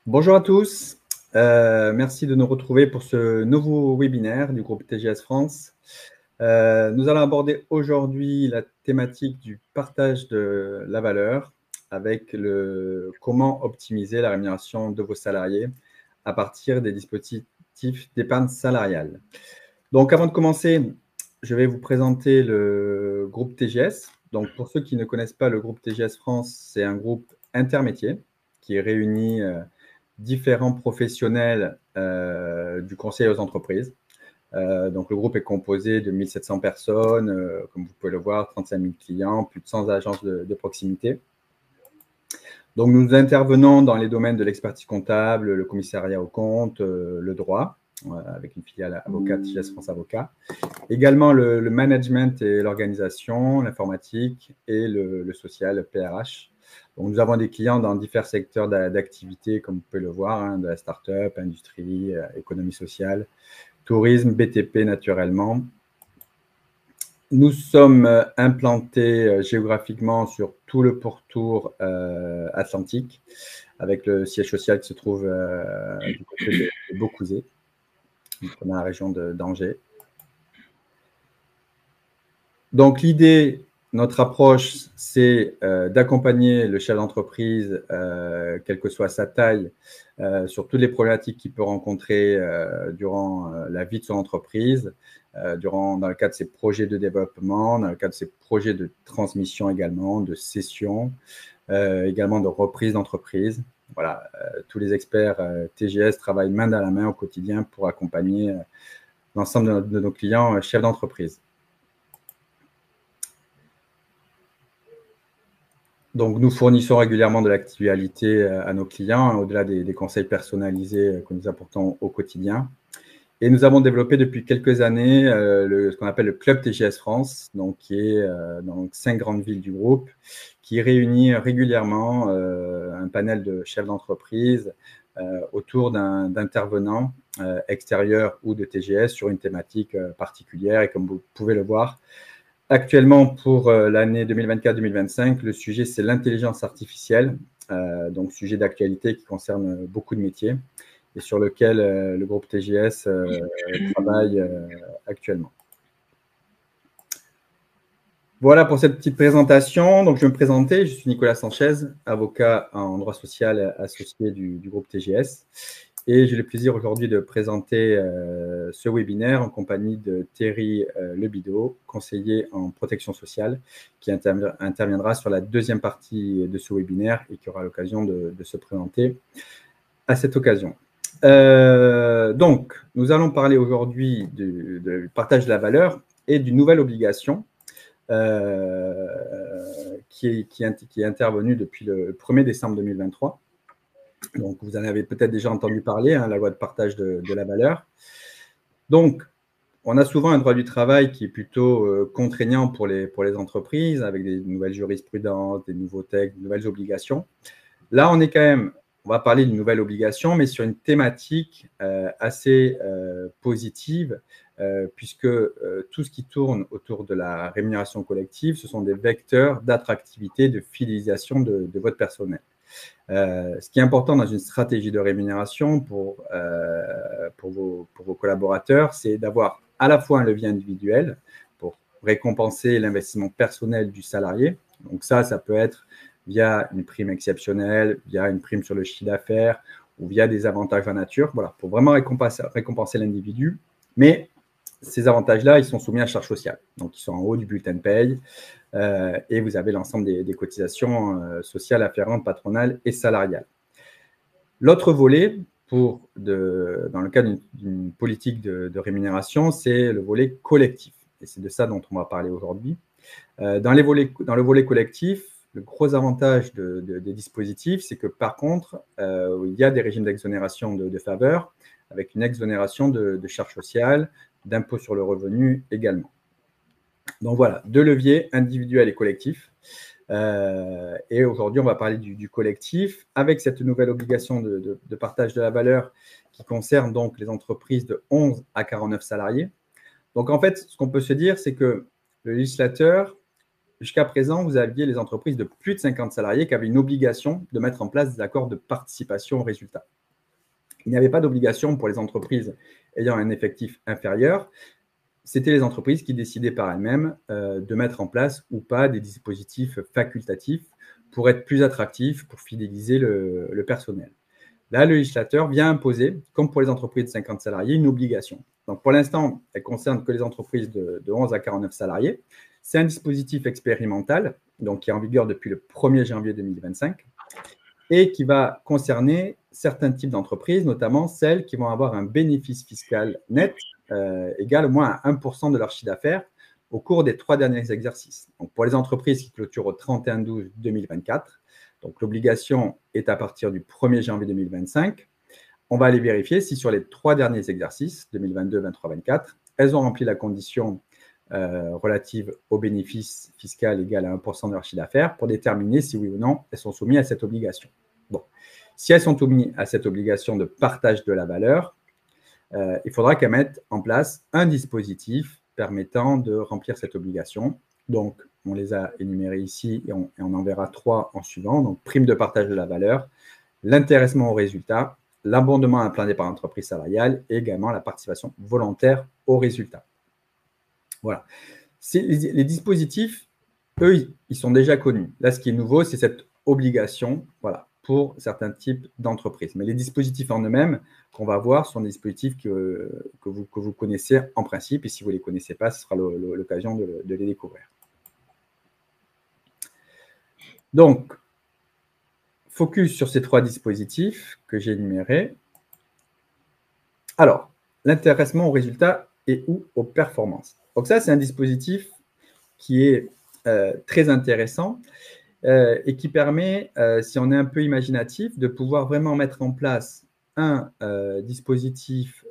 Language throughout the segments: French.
Bonjour à tous, merci de nous retrouver pour ce nouveau webinaire du groupe TGS France. Nous allons aborder aujourd'hui la thématique du partage de la valeur avec comment optimiser la rémunération de vos salariés à partir des dispositifs d'épargne salariale. Donc avant de commencer, je vais vous présenter le groupe TGS. Donc pour ceux qui ne connaissent pas le groupe TGS France, c'est un groupe intermétier qui réunit différents professionnels du conseil aux entreprises. Donc, le groupe est composé de 1700 personnes, comme vous pouvez le voir, 35 000 clients, plus de 100 agences de proximité. Donc, nous intervenons dans les domaines de l'expertise comptable, le commissariat aux comptes, le droit, avec une filiale avocat, TGS France Avocat. Également, le management et l'organisation, l'informatique et le social, le PRH. Donc, nous avons des clients dans divers secteurs d'activité, comme vous pouvez le voir, de la start-up, industrie, économie sociale, tourisme, BTP naturellement. Nous sommes implantés géographiquement sur tout le pourtour atlantique, avec le siège social qui se trouve du côté de Beaucouzé, dans la région d'Angers. Donc, l'idée, notre approche, c'est d'accompagner le chef d'entreprise, quelle que soit sa taille, sur toutes les problématiques qu'il peut rencontrer durant la vie de son entreprise, dans le cadre de ses projets de développement, dans le cadre de ses projets de transmission également, de cession, également de reprise d'entreprise. Voilà, tous les experts TGS travaillent main dans la main au quotidien pour accompagner l'ensemble de nos clients chefs d'entreprise. Donc, nous fournissons régulièrement de l'actualité à nos clients, au-delà des conseils personnalisés que nous apportons au quotidien. Et nous avons développé depuis quelques années ce qu'on appelle le Club TGS France, donc, qui est dans 5 grandes villes du groupe, qui réunit régulièrement un panel de chefs d'entreprise autour d'intervenants extérieurs ou de TGS sur une thématique particulière. Et comme vous pouvez le voir, actuellement, pour l'année 2024-2025, le sujet, c'est l'intelligence artificielle, donc sujet d'actualité qui concerne beaucoup de métiers et sur lequel le groupe TGS travaille actuellement. Voilà pour cette petite présentation. Donc, je vais me présenter. Je suis Nicolas Sanchez, avocat en droit social associé du groupe TGS. Et j'ai le plaisir aujourd'hui de présenter ce webinaire en compagnie de Thierry Lebideau, conseiller en protection sociale, qui interviendra sur la deuxième partie de ce webinaire et qui aura l'occasion de se présenter à cette occasion. Donc, nous allons parler aujourd'hui du partage de la valeur et d'une nouvelle obligation qui est intervenue depuis le 1er décembre 2023. Donc, vous en avez peut-être déjà entendu parler, la loi de partage de la valeur. Donc, on a souvent un droit du travail qui est plutôt contraignant pour les entreprises, avec des nouvelles jurisprudences, des nouveaux textes, de nouvelles obligations. Là, on va parler d'une nouvelle obligation, mais sur une thématique assez positive, puisque tout ce qui tourne autour de la rémunération collective, ce sont des vecteurs d'attractivité, de fidélisation de votre personnel. Ce qui est important dans une stratégie de rémunération pour vos collaborateurs, c'est d'avoir à la fois un levier individuel pour récompenser l'investissement personnel du salarié. Donc ça peut être via une prime exceptionnelle, via une prime sur le chiffre d'affaires ou via des avantages en nature, voilà, pour vraiment récompenser l'individu. Mais ces avantages-là, ils sont soumis à charge sociale. Donc, ils sont en haut du bulletin de paye et vous avez l'ensemble des cotisations sociales afférentes, patronales et salariales. L'autre volet, dans le cadre d'une politique de rémunération, c'est le volet collectif. Et c'est de ça dont on va parler aujourd'hui. Dans le volet collectif, le gros avantage des dispositifs, c'est que par contre, il y a des régimes d'exonération de faveur, avec une exonération de charges sociales, d'impôt sur le revenu également. Donc voilà, 2 leviers, individuels et collectifs. Et aujourd'hui, on va parler du collectif avec cette nouvelle obligation de partage de la valeur qui concerne donc les entreprises de 11 à 49 salariés. Donc en fait, ce qu'on peut se dire, c'est que le législateur, jusqu'à présent, vous aviez les entreprises de plus de 50 salariés qui avaient une obligation de mettre en place des accords de participation au résultat. Il n'y avait pas d'obligation pour les entreprises ayant un effectif inférieur. C'était les entreprises qui décidaient par elles-mêmes de mettre en place ou pas des dispositifs facultatifs pour être plus attractifs, pour fidéliser le personnel. Là, le législateur vient imposer, comme pour les entreprises de 50 salariés, une obligation. Donc, pour l'instant, elle ne concerne que les entreprises de 11 à 49 salariés. C'est un dispositif expérimental, donc qui est en vigueur depuis le 1er janvier 2025, et qui va concerner certains types d'entreprises, notamment celles qui vont avoir un bénéfice fiscal net égal au moins à 1% de leur chiffre d'affaires au cours des 3 derniers exercices. Donc, pour les entreprises qui clôturent au 31/12/2024, donc l'obligation est à partir du 1er janvier 2025, on va aller vérifier si sur les 3 derniers exercices, 2022, 23, 24, elles ont rempli la condition relative au bénéfice fiscal égal à 1% de leur chiffre d'affaires pour déterminer si oui ou non elles sont soumises à cette obligation. Bon. Si elles sont soumises à cette obligation de partage de la valeur, il faudra qu'elles mettent en place un dispositif permettant de remplir cette obligation. Donc, on les a énumérés ici et on en verra 3 en suivant. Donc, prime de partage de la valeur, l'intéressement au résultat, l'abondement à un plan d'épargne entreprise salariale et également la participation volontaire au résultat. Voilà. Les dispositifs, eux, ils sont déjà connus. Là, ce qui est nouveau, c'est cette obligation, voilà, pour certains types d'entreprises. Mais les dispositifs en eux-mêmes qu'on va voir sont des dispositifs que vous connaissez en principe. Et si vous ne les connaissez pas, ce sera l'occasion de les découvrir. Donc, focus sur ces 3 dispositifs que j'ai énumérés. Alors, l'intéressement au résultat et ou aux performances. Donc ça, c'est un dispositif qui est très intéressant et qui permet, si on est un peu imaginatif, de pouvoir vraiment mettre en place un dispositif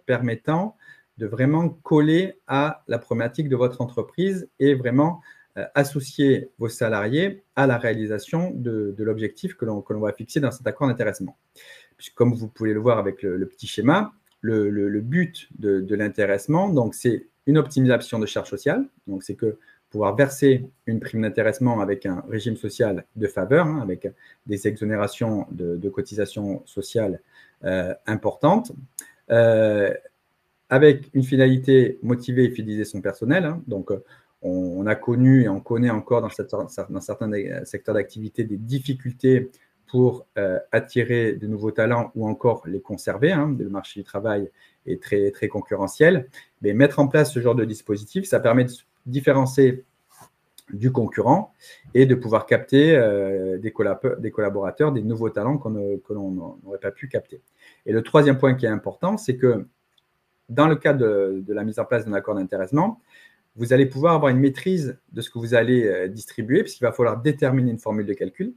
permettant de vraiment coller à la problématique de votre entreprise et vraiment associer vos salariés à la réalisation de l'objectif que l'on va fixer dans cet accord d'intéressement. Puisque, comme vous pouvez le voir avec le petit schéma, le but de l'intéressement, donc c'est une optimisation de charges sociales. Donc, c'est que pouvoir verser une prime d'intéressement avec un régime social de faveur, avec des exonérations de cotisations sociales importantes, avec une finalité motiver et fidéliser son personnel. Donc, on a connu et on connaît encore dans certains secteurs d'activité des difficultés pour attirer de nouveaux talents ou encore les conserver. Le marché du travail est très, très concurrentiel. Mais mettre en place ce genre de dispositif, ça permet de différencier du concurrent et de pouvoir capter des collaborateurs, des nouveaux talents que l'on n'aurait pas pu capter. Et le 3e point qui est important, c'est que dans le cadre de la mise en place d'un accord d'intéressement, vous allez pouvoir avoir une maîtrise de ce que vous allez distribuer, puisqu'il va falloir déterminer une formule de calcul.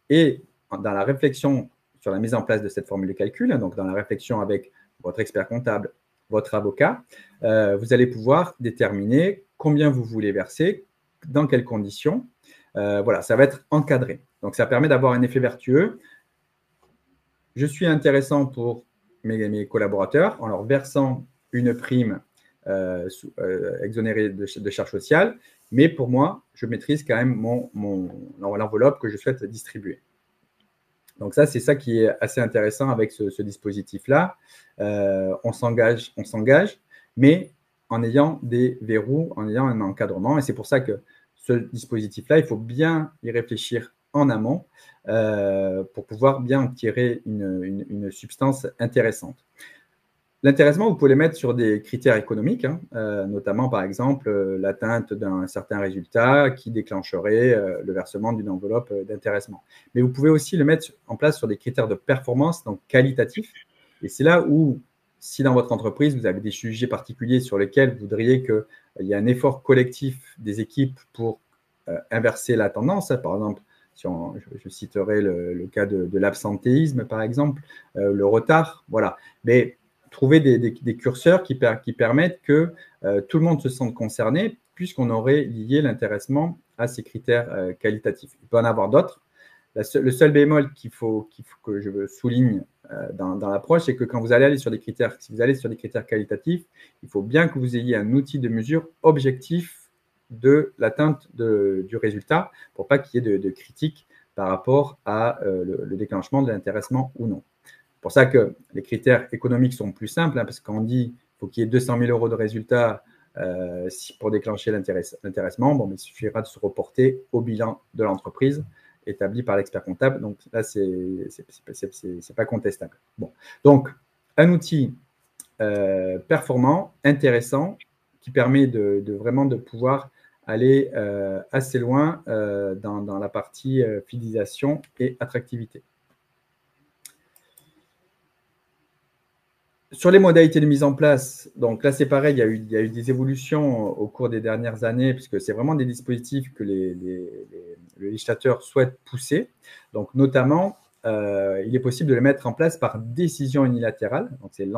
Et dans la réflexion sur la mise en place de cette formule de calcul, donc dans la réflexion avec votre expert comptable, votre avocat, vous allez pouvoir déterminer combien vous voulez verser, dans quelles conditions. Voilà, ça va être encadré. Donc, ça permet d'avoir un effet vertueux. Je suis intéressant pour mes collaborateurs en leur versant une prime exonérée de charges sociales, mais pour moi, je maîtrise quand même l'enveloppe que je souhaite distribuer. Donc ça, c'est ça qui est assez intéressant avec ce dispositif-là. On s'engage, mais en ayant des verrous, en ayant un encadrement. Et c'est pour ça que ce dispositif-là, il faut bien y réfléchir en amont pour pouvoir bien en tirer une substance intéressante. L'intéressement, vous pouvez le mettre sur des critères économiques, notamment par exemple l'atteinte d'un certain résultat qui déclencherait le versement d'une enveloppe d'intéressement. Mais vous pouvez aussi le mettre en place sur des critères de performance, donc qualitatifs. Et c'est là où, si dans votre entreprise, vous avez des sujets particuliers sur lesquels vous voudriez qu'il y ait un effort collectif des équipes pour inverser la tendance, par exemple, je citerai le cas de l'absentéisme, par exemple, le retard, voilà. Mais trouver des curseurs qui permettent que tout le monde se sente concerné, puisqu'on aurait lié l'intéressement à ces critères qualitatifs. Il peut en avoir d'autres. Le seul bémol qu'il faut que je souligne dans l'approche, c'est que quand vous allez aller sur des critères, si vous allez sur des critères qualitatifs, il faut bien que vous ayez un outil de mesure objectif de l'atteinte du résultat pour pas qu'il y ait de critiques par rapport à le déclenchement de l'intéressement ou non. C'est pour ça que les critères économiques sont plus simples, hein, parce que quand on dit qu'il faut qu'il y ait 200 000 € de résultat pour déclencher l'intéressement, bon, mais il suffira de se reporter au bilan de l'entreprise établi par l'expert comptable. Donc là, c'est pas contestable. Bon. Donc, un outil performant, intéressant, qui permet vraiment de pouvoir aller assez loin dans la partie fidélisation et attractivité. Sur les modalités de mise en place, donc là c'est pareil, il y a eu des évolutions au cours des dernières années, puisque c'est vraiment des dispositifs que le législateur souhaite pousser. Donc notamment, il est possible de les mettre en place par décision unilatérale. Donc c'est le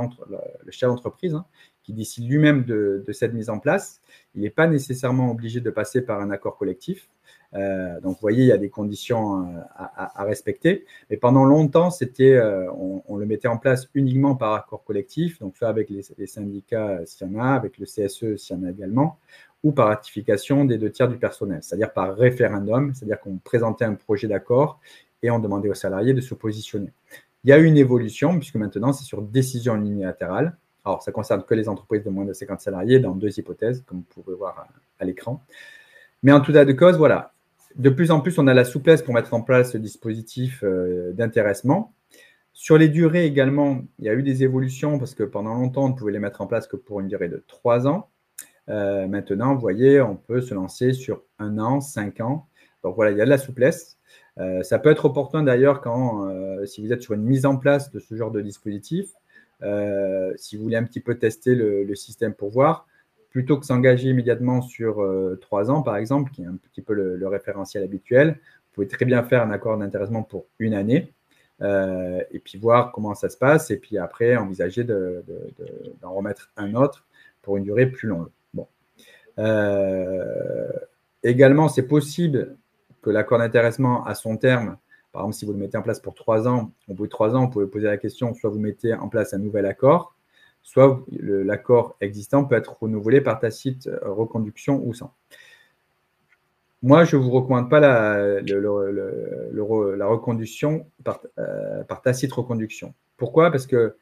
chef d'entreprise qui décide lui-même de cette mise en place. Il n'est pas nécessairement obligé de passer par un accord collectif. Donc, vous voyez, il y a des conditions à respecter. Mais pendant longtemps, on le mettait en place uniquement par accord collectif, donc soit avec les syndicats s'il y en a, avec le CSE s'il y en a également, ou par ratification des 2/3 du personnel, c'est-à-dire par référendum, c'est-à-dire qu'on présentait un projet d'accord et on demandait aux salariés de se positionner. Il y a eu une évolution, puisque maintenant, c'est sur décision unilatérale. Alors, ça ne concerne que les entreprises de moins de 50 salariés, dans 2 hypothèses, comme vous pouvez voir à l'écran. Mais en tout état de cause, voilà. De plus en plus, on a la souplesse pour mettre en place ce dispositif d'intéressement. Sur les durées également, il y a eu des évolutions parce que pendant longtemps, on ne pouvait les mettre en place que pour une durée de 3 ans. Maintenant, vous voyez, on peut se lancer sur 1 an, 5 ans. Donc voilà, il y a de la souplesse. Ça peut être opportun d'ailleurs si vous êtes sur une mise en place de ce genre de dispositif, si vous voulez un petit peu tester le système pour voir, plutôt que s'engager immédiatement sur 3 ans, par exemple, qui est un petit peu le référentiel habituel, vous pouvez très bien faire un accord d'intéressement pour 1 année et puis voir comment ça se passe et puis après envisager d'en remettre un autre pour une durée plus longue. Bon. Également, c'est possible que l'accord d'intéressement à son terme, par exemple, si vous le mettez en place pour 3 ans, au bout de 3 ans, vous pouvez poser la question, soit vous mettez en place un nouvel accord, soit l'accord existant peut être renouvelé par tacite reconduction ou sans. Moi, je ne vous recommande pas la reconduction par tacite reconduction. Pourquoi? Parce que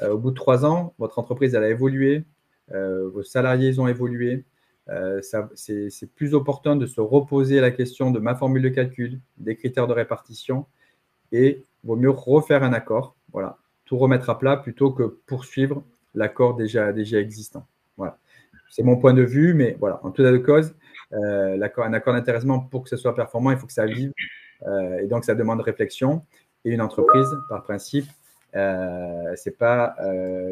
au bout de 3 ans, votre entreprise elle a évolué, vos salariés ont évolué. C'est plus opportun de se reposer la question de ma formule de calcul, des critères de répartition, et il vaut mieux refaire un accord, voilà, tout remettre à plat plutôt que poursuivre l'accord déjà existant. Voilà. C'est mon point de vue, mais voilà, en tout état de cause, un accord d'intéressement, pour que ce soit performant, il faut que ça vive, et donc ça demande réflexion. Et une entreprise, par principe, c'est pas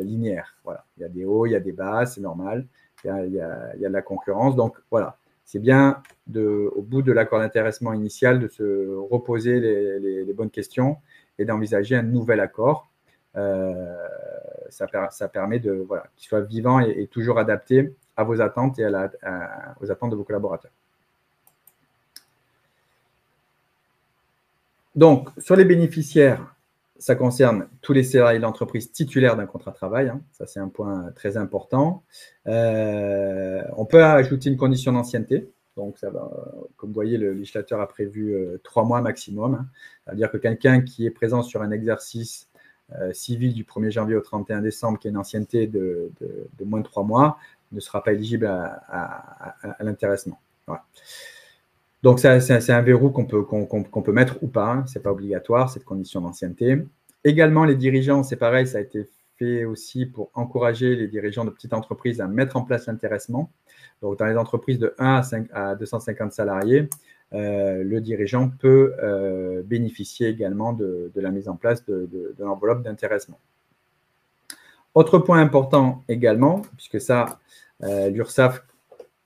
linéaire. Voilà. Il y a des hauts, il y a des bas, c'est normal. Il y a de la concurrence. Donc voilà, c'est bien au bout de l'accord d'intéressement initial de se reposer les bonnes questions et d'envisager un nouvel accord. Ça permet qu'il soit vivant et toujours adapté à vos attentes et aux attentes de vos collaborateurs. Donc, sur les bénéficiaires, ça concerne tous les salariés de l'entreprise titulaires d'un contrat de travail. Ça, c'est un point très important. On peut ajouter une condition d'ancienneté. Donc, comme vous voyez, le législateur a prévu 3 mois maximum. C'est-à-dire que quelqu'un qui est présent sur un exercice civil du 1er janvier au 31 décembre, qui a une ancienneté de moins de 3 mois, ne sera pas éligible à l'intéressement. Voilà. Donc, c'est un verrou qu'on peut mettre ou pas. Ce n'est pas obligatoire, cette condition d'ancienneté. Également, les dirigeants, c'est pareil, ça a été fait aussi pour encourager les dirigeants de petites entreprises à mettre en place l'intéressement. Donc, dans les entreprises de 1 à 250 salariés, le dirigeant peut bénéficier également de la mise en place de l'enveloppe d'intéressement. Autre point important également, puisque ça, l'URSSAF,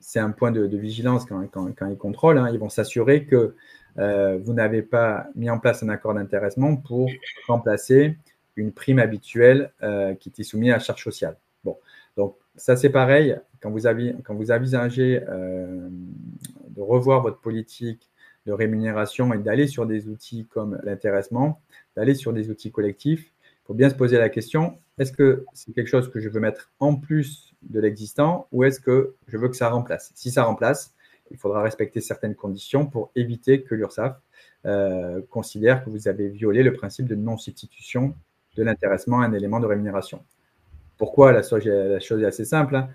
c'est un point de vigilance quand ils contrôlent. Ils vont s'assurer que vous n'avez pas mis en place un accord d'intéressement pour remplacer une prime habituelle qui était soumise à charge sociale. Bon, donc ça c'est pareil, quand vous envisagez de revoir votre politique de rémunération et d'aller sur des outils comme l'intéressement, d'aller sur des outils collectifs, il faut bien se poser la question, est-ce que c'est quelque chose que je veux mettre en plus de l'existant ou est-ce que je veux que ça remplace? Si ça remplace, il faudra respecter certaines conditions pour éviter que l'URSSAF considère que vous avez violé le principe de non-substitution de l'intéressement à un élément de rémunération. Pourquoi? La chose est assez simple, hein.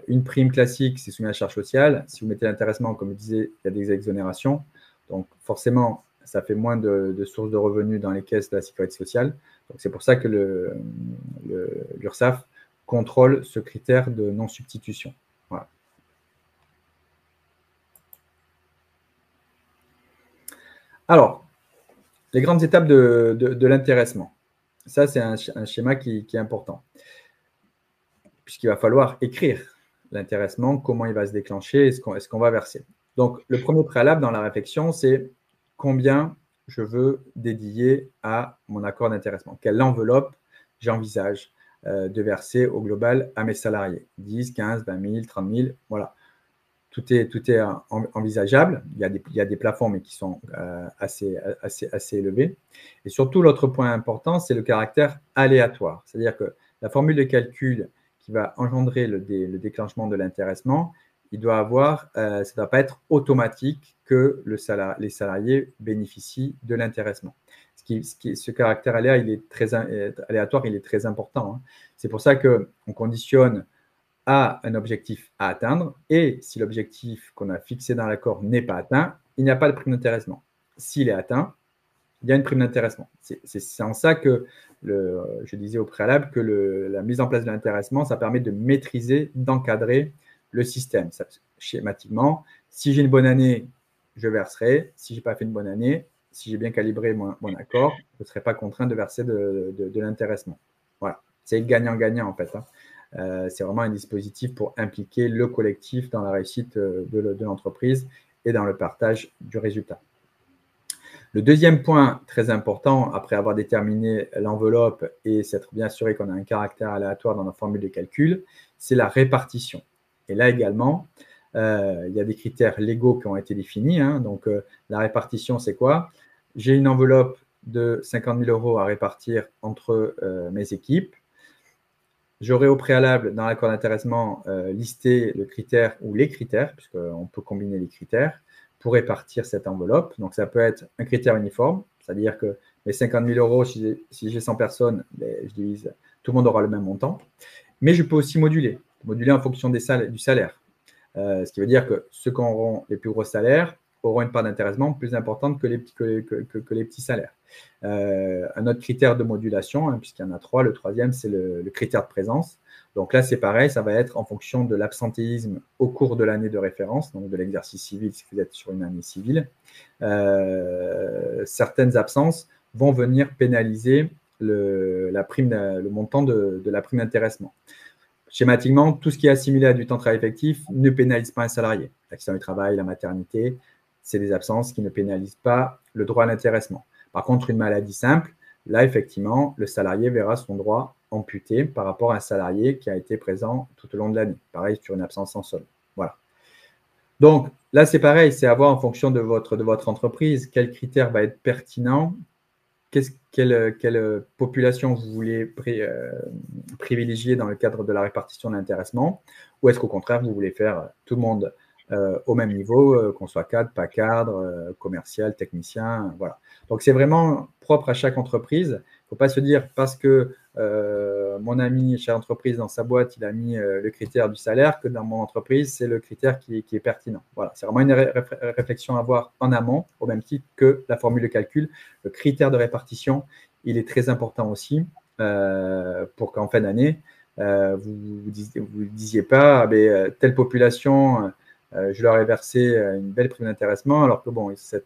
Une prime classique, c'est soumis à charge sociale. Si vous mettez l'intéressement, comme je disais, il y a des exonérations. Donc, forcément, ça fait moins de sources de revenus dans les caisses de la sécurité sociale. Donc, c'est pour ça que l'URSSAF contrôle ce critère de non-substitution. Voilà. Alors, les grandes étapes de l'intéressement. Ça, c'est un schéma qui est important, puisqu'il va falloir écrire l'intéressement, comment il va se déclencher, est-ce qu'on va verser. Donc, le premier préalable dans la réflexion, c'est combien je veux dédier à mon accord d'intéressement. Quelle enveloppe j'envisage de verser au global à mes salariés. 10, 15, 20 000, 30 000, voilà. Tout est envisageable. Il y a des plafonds, mais qui sont assez élevés. Et surtout, l'autre point important, c'est le caractère aléatoire. C'est-à-dire que la formule de calcul qui va engendrer le déclenchement de l'intéressement, ça ne doit pas être automatique que les salariés bénéficient de l'intéressement. Ce caractère aléatoire, il est très important, hein. C'est pour ça qu'on conditionne à un objectif à atteindre, et si l'objectif qu'on a fixé dans l'accord n'est pas atteint, il n'y a pas de prime d'intéressement. S'il est atteint, il y a une prime d'intéressement. C'est en ça que, je disais au préalable, que la mise en place de l'intéressement, ça permet de maîtriser, d'encadrer le système. Schématiquement, si j'ai une bonne année, je verserai. Si je n'ai pas fait une bonne année, si j'ai bien calibré mon accord, je ne serai pas contraint de verser de l'intéressement. Voilà, c'est gagnant-gagnant en fait, hein. C'est vraiment un dispositif pour impliquer le collectif dans la réussite de l'entreprise et dans le partage du résultat. Le deuxième point très important, après avoir déterminé l'enveloppe et s'être bien assuré qu'on a un caractère aléatoire dans la formule de calcul, c'est la répartition. Et là également, il y a des critères légaux qui ont été définis, hein. Donc, la répartition, c'est quoi? J'ai une enveloppe de 50 000 € à répartir entre mes équipes. J'aurai au préalable, dans l'accord d'intéressement, listé le critère ou les critères, puisqu'on peut combiner les critères, pour répartir cette enveloppe. Donc, ça peut être un critère uniforme, c'est-à-dire que mes 50 000 €, si j'ai 100 personnes, je divise, tout le monde aura le même montant. Mais je peux aussi moduler en fonction du salaire. Ce qui veut dire que ceux qui auront les plus gros salaires auront une part d'intéressement plus importante que les petits salaires. Un autre critère de modulation, hein, puisqu'il y en a 3, le troisième, c'est le critère de présence. Donc là, c'est pareil, ça va être en fonction de l'absentéisme au cours de l'année de référence, donc de l'exercice civil si vous êtes sur une année civile. Certaines absences vont venir pénaliser le montant de la prime d'intéressement. Schématiquement, tout ce qui est assimilé à du temps de travail effectif ne pénalise pas un salarié. L'accident du travail, la maternité, c'est des absences qui ne pénalisent pas le droit à l'intéressement. Par contre, une maladie simple, là, effectivement, le salarié verra son droit amputé par rapport à un salarié qui a été présent tout au long de l'année. Pareil sur une absence en solde. Voilà. Donc, là, c'est pareil, c'est à voir en fonction de votre entreprise, quel critère va être pertinent, quelle population vous voulez privilégier dans le cadre de la répartition de l'intéressement, ou est-ce qu'au contraire, vous voulez faire tout le monde au même niveau, qu'on soit cadre, pas cadre, commercial, technicien, voilà. Donc, c'est vraiment propre à chaque entreprise. Il ne faut pas se dire parce que mon ami chez l'entreprise, dans sa boîte, il a mis le critère du salaire, que dans mon entreprise, c'est le critère qui est pertinent. Voilà, c'est vraiment une réflexion à avoir en amont, au même titre que la formule de calcul. Le critère de répartition, il est très important aussi pour qu'en fin d'année, vous ne disiez pas, telle population, je leur ai versé une belle prime d'intéressement, alors que bon, c'est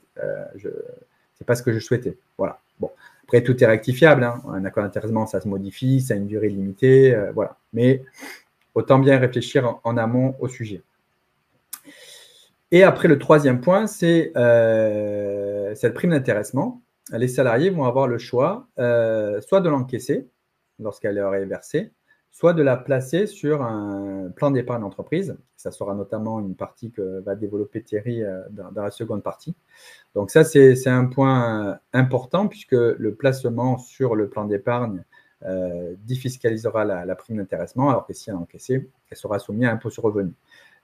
pas ce que je souhaitais. Voilà. Bon. Après, tout est rectifiable, hein. Un accord d'intéressement, ça se modifie, ça a une durée limitée, voilà. Mais autant bien réfléchir en amont au sujet. Et après, le troisième point, c'est cette prime d'intéressement. Les salariés vont avoir le choix soit de l'encaisser lorsqu'elle leur est versée, soit de la placer sur un plan d'épargne d'entreprise. Ça sera notamment une partie que va développer Thierry dans la seconde partie. Donc ça, c'est un point important puisque le placement sur le plan d'épargne défiscalisera la prime d'intéressement, alors que si elle est encaissée, elle sera soumise à impôt sur revenu.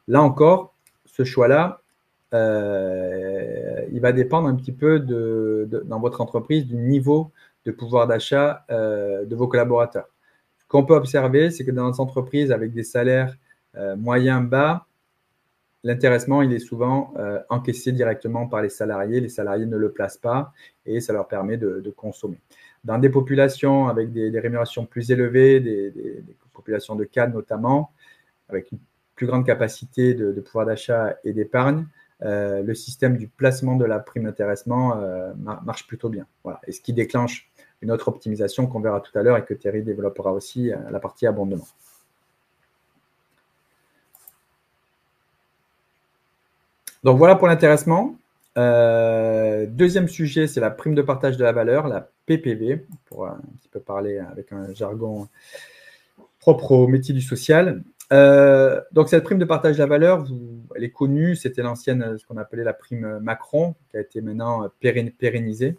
Là encore, ce choix-là, il va dépendre un petit peu dans votre entreprise du niveau de pouvoir d'achat de vos collaborateurs. Ce qu'on peut observer, c'est que dans les entreprises avec des salaires moyens bas, l'intéressement, il est souvent encaissé directement par les salariés. Les salariés ne le placent pas et ça leur permet de consommer. Dans des populations avec des rémunérations plus élevées, des populations de cadres notamment, avec une plus grande capacité de pouvoir d'achat et d'épargne, le système du placement de la prime d'intéressement marche plutôt bien. Voilà. Et ce qui déclenche une autre optimisation qu'on verra tout à l'heure et que Thierry développera aussi, la partie abondement. Donc voilà pour l'intéressement. Deuxième sujet, c'est la prime de partage de la valeur, la PPV, pour un petit peu parler avec un jargon propre au métier du social. Donc cette prime de partage de la valeur, elle est connue, c'était l'ancienne, ce qu'on appelait la prime Macron, qui a été maintenant pérennisée.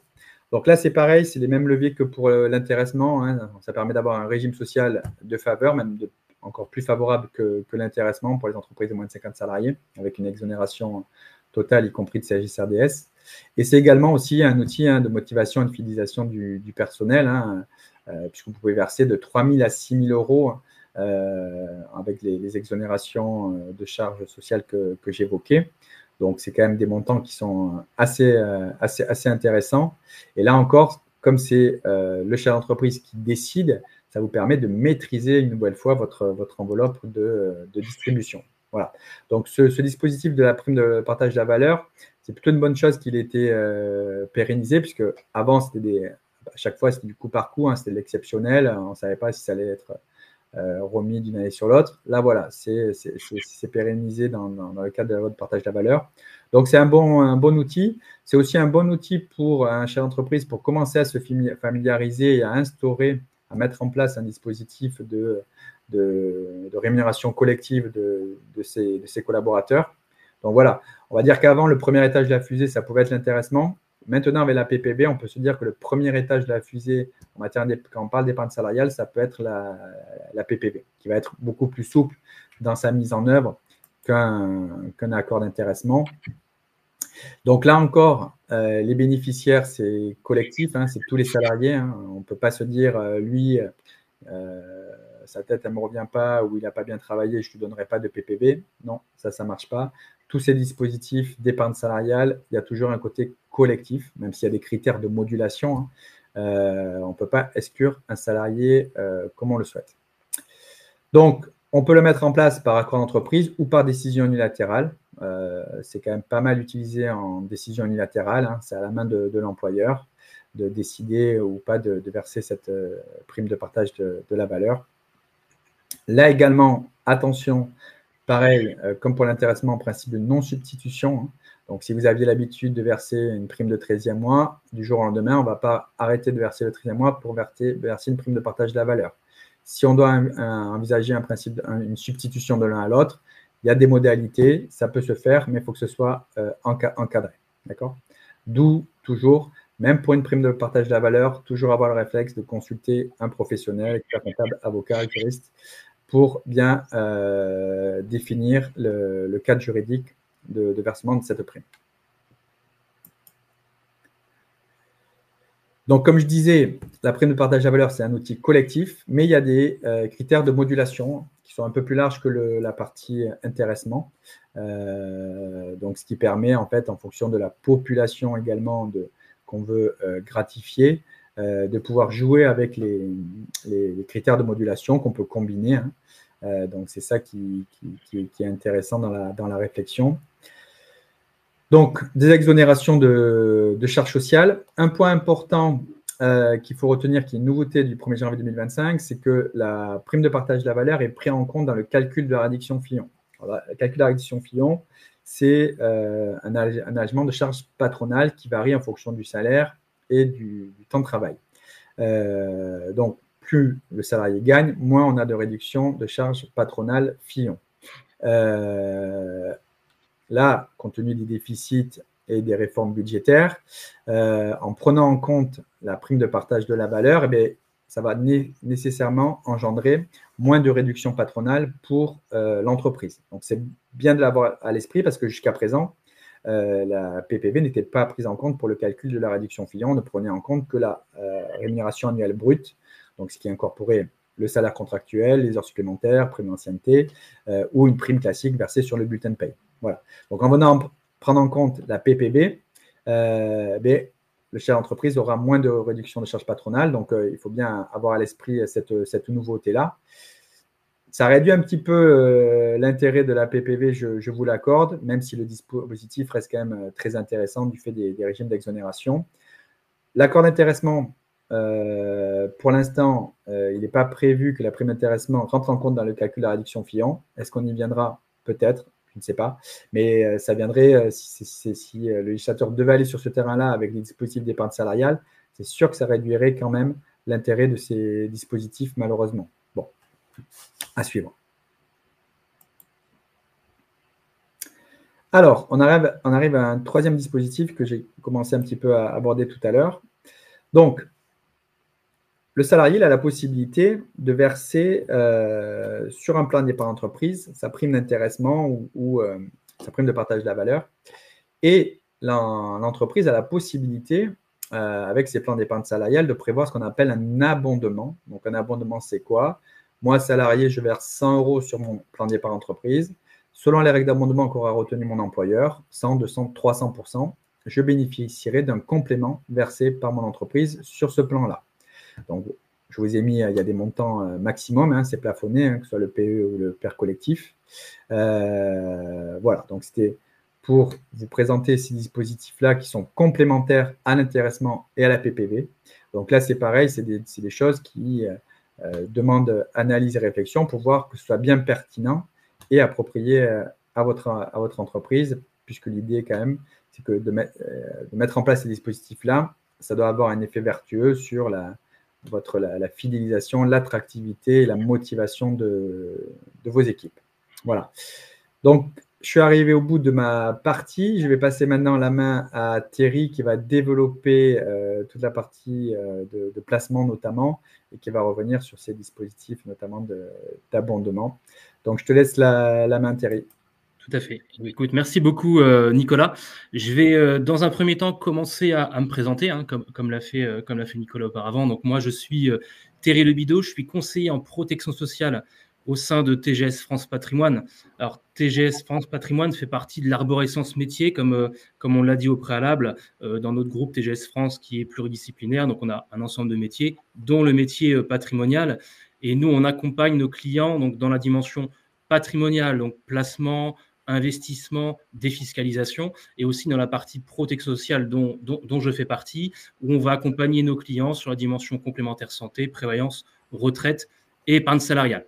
Donc là, c'est pareil, c'est les mêmes leviers que pour l'intéressement. Hein. Ça permet d'avoir un régime social de faveur, même encore plus favorable que l'intéressement pour les entreprises de moins de 50 salariés, avec une exonération totale, y compris de CSG-CRDS. Et c'est également aussi un outil de motivation et de fidélisation du personnel, puisque vous pouvez verser de 3 000 à 6 000 euros avec les exonérations de charges sociales que j'évoquais. Donc, c'est quand même des montants qui sont assez intéressants. Et là encore, comme c'est le chef d'entreprise qui décide, ça vous permet de maîtriser une nouvelle fois votre enveloppe de distribution. Voilà. Donc, ce dispositif de la prime de partage de la valeur, c'est plutôt une bonne chose qu'il ait été pérennisé, puisque avant, c'était à chaque fois, c'était du coup par coup, c'était de l'exceptionnel. On ne savait pas si ça allait être remis d'une année sur l'autre. Là, voilà, c'est pérennisé dans le cadre de la loi de partage de la valeur. Donc, c'est un bon outil. C'est aussi un bon outil pour un chef d'entreprise pour commencer à se familiariser et à instaurer, à mettre en place un dispositif de rémunération collective de ses collaborateurs. Donc, voilà, on va dire qu'avant, le premier étage de la fusée, ça pouvait être l'intéressement. Maintenant, avec la PPV, on peut se dire que le premier étage de la fusée, quand on parle d'épargne salariale, ça peut être la PPV, qui va être beaucoup plus souple dans sa mise en œuvre qu'un accord d'intéressement. Donc là encore, les bénéficiaires, c'est collectif, c'est tous les salariés. On ne peut pas se dire, lui, sa tête, elle ne me revient pas ou il n'a pas bien travaillé, je ne lui donnerai pas de PPV. Non, ça ne marche pas. Tous ces dispositifs d'épargne salariale, il y a toujours un côté collectif, même s'il y a des critères de modulation. On ne peut pas exclure un salarié comme on le souhaite. Donc, on peut le mettre en place par accord d'entreprise ou par décision unilatérale. C'est quand même pas mal utilisé en décision unilatérale. C'est à la main de l'employeur de décider ou pas de verser cette prime de partage de la valeur. Là également, attention, pareil, comme pour l'intéressement, principe de non-substitution. Donc, si vous aviez l'habitude de verser une prime de 13e mois, du jour au lendemain, on ne va pas arrêter de verser le 13e mois pour verser une prime de partage de la valeur. Si on doit envisager une substitution de l'un à l'autre, il y a des modalités, ça peut se faire, mais il faut que ce soit encadré. D'accord ? D'où toujours, même pour une prime de partage de la valeur, toujours avoir le réflexe de consulter un professionnel, expert comptable, avocat, juriste, pour bien définir le cadre juridique de versement de cette prime. Donc, comme je disais, la prime de partage de la valeur, c'est un outil collectif, mais il y a des critères de modulation qui sont un peu plus larges que la partie intéressement. Donc, ce qui permet, en fait, en fonction de la population également qu'on veut gratifier, de pouvoir jouer avec les critères de modulation qu'on peut combiner. Donc, c'est ça qui est intéressant dans la réflexion. Donc, des exonérations de charges sociales. Un point important qu'il faut retenir, qui est une nouveauté du 1er janvier 2025, c'est que la prime de partage de la valeur est prise en compte dans le calcul de la réduction Fillon. Alors, le calcul de la réduction Fillon, c'est un allègement de charges patronales qui varie en fonction du salaire et du temps de travail. Donc, plus le salarié gagne, moins on a de réduction de charges patronales Fillon. Là, compte tenu des déficits et des réformes budgétaires, en prenant en compte la prime de partage de la valeur, ça va nécessairement engendrer moins de réduction patronale pour l'entreprise. Donc, c'est bien de l'avoir à l'esprit parce que jusqu'à présent, la PPV n'était pas prise en compte pour le calcul de la réduction Fillon. On ne prenait en compte que la rémunération annuelle brute, donc ce qui incorporait le salaire contractuel, les heures supplémentaires, prime d'ancienneté ou une prime classique versée sur le bulletin de paye. Voilà. Donc en venant prendre en compte la PPV, le chef d'entreprise aura moins de réduction de charges patronales. Donc il faut bien avoir à l'esprit cette nouveauté-là. Ça réduit un petit peu l'intérêt de la PPV, je vous l'accorde, même si le dispositif reste quand même très intéressant du fait des régimes d'exonération. L'accord d'intéressement, pour l'instant, il n'est pas prévu que la prime d'intéressement rentre en compte dans le calcul de la réduction Fillon. Est-ce qu'on y viendra? Peut-être, je ne sais pas. Mais ça viendrait, si le législateur devait aller sur ce terrain-là avec les dispositifs d'épargne salariale, c'est sûr que ça réduirait quand même l'intérêt de ces dispositifs, malheureusement. Bon, à suivre. Alors, on arrive à un troisième dispositif que j'ai commencé un petit peu à aborder tout à l'heure. Donc, le salarié a la possibilité de verser sur un plan d'épargne entreprise sa prime d'intéressement ou sa prime de partage de la valeur. Et l'entreprise a la possibilité, avec ses plans d'épargne salariale, de prévoir ce qu'on appelle un abondement. Donc, un abondement, c'est quoi? Moi, salarié, je verse 100 € sur mon plan d'épargne entreprise. Selon les règles d'abondement qu'aura retenu mon employeur, 100, 200, 300%, je bénéficierai d'un complément versé par mon entreprise sur ce plan-là. Donc, je vous ai mis, il y a des montants maximum, c'est plafonné, que ce soit le PE ou le PER collectif. Voilà, donc c'était pour vous présenter ces dispositifs-là qui sont complémentaires à l'intéressement et à la PPV. Donc là, c'est pareil, c'est des choses qui demandent analyse et réflexion pour voir que ce soit bien pertinent et approprié à votre entreprise, puisque l'idée quand même, c'est que de mettre en place ces dispositifs-là, ça doit avoir un effet vertueux sur la fidélisation, l'attractivité et la motivation de vos équipes. Voilà. Donc, je suis arrivé au bout de ma partie. Je vais passer maintenant la main à Thierry qui va développer toute la partie de placement notamment et qui va revenir sur ces dispositifs notamment d'abondement. Donc, je te laisse la main, Thierry. Tout à fait. Écoute, merci beaucoup, Nicolas. Je vais, dans un premier temps, commencer à me présenter, comme l'a fait Nicolas auparavant. Donc, moi, je suis Thierry Lebideau. Je suis conseiller en protection sociale au sein de TGS France Patrimoine. Alors, TGS France Patrimoine fait partie de l'arborescence métier, comme on l'a dit au préalable, dans notre groupe TGS France qui est pluridisciplinaire. Donc, on a un ensemble de métiers, dont le métier patrimonial. Et nous, on accompagne nos clients donc, dans la dimension patrimoniale, donc placement, investissement, défiscalisation, et aussi dans la partie protection sociale dont je fais partie, où on va accompagner nos clients sur la dimension complémentaire santé, prévoyance, retraite et épargne salariale.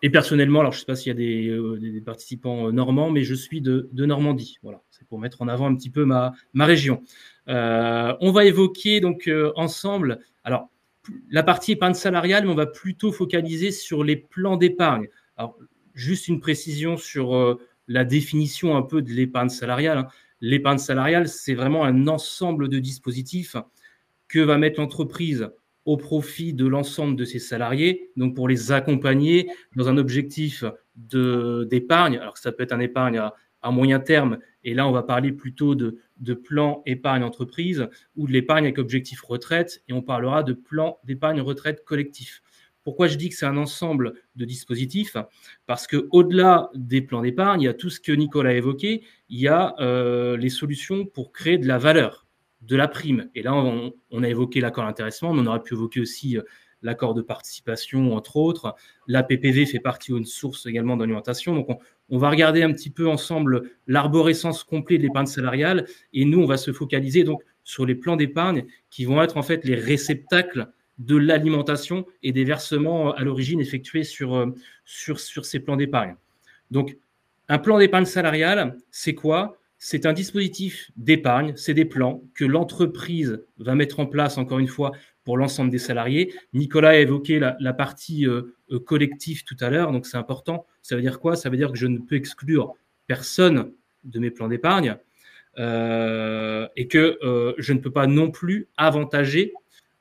Et personnellement, alors je ne sais pas s'il y a des participants normands, mais je suis de Normandie. Voilà, c'est pour mettre en avant un petit peu ma région. On va évoquer donc ensemble, alors la partie épargne salariale, mais on va plutôt focaliser sur les plans d'épargne. Alors, juste une précision sur la définition un peu de l'épargne salariale. L'épargne salariale, c'est vraiment un ensemble de dispositifs que va mettre l'entreprise au profit de l'ensemble de ses salariés, donc pour les accompagner dans un objectif d'épargne. Alors ça peut être un épargne à moyen terme, et là on va parler plutôt de plan épargne entreprise ou de l'épargne avec objectif retraite, et on parlera de plan d'épargne retraite collectif. Pourquoi je dis que c'est un ensemble de dispositifs? Parce qu'au-delà des plans d'épargne, il y a tout ce que Nicolas a évoqué, il y a les solutions pour créer de la valeur, de la prime. Et là, on a évoqué l'accord d'intéressement, mais on aurait pu évoquer aussi l'accord de participation, entre autres. La PPV fait partie d'une source également d'alimentation. Donc, on va regarder un petit peu ensemble l'arborescence complète de l'épargne salariale, et nous, on va se focaliser donc sur les plans d'épargne qui vont être en fait les réceptacles de l'alimentation et des versements à l'origine effectués sur ces plans d'épargne. Donc, un plan d'épargne salariale, c'est quoi? C'est un dispositif d'épargne, c'est des plans que l'entreprise va mettre en place, encore une fois, pour l'ensemble des salariés. Nicolas a évoqué la partie collective tout à l'heure, donc c'est important. Ça veut dire quoi? Ça veut dire que je ne peux exclure personne de mes plans d'épargne et que je ne peux pas non plus avantager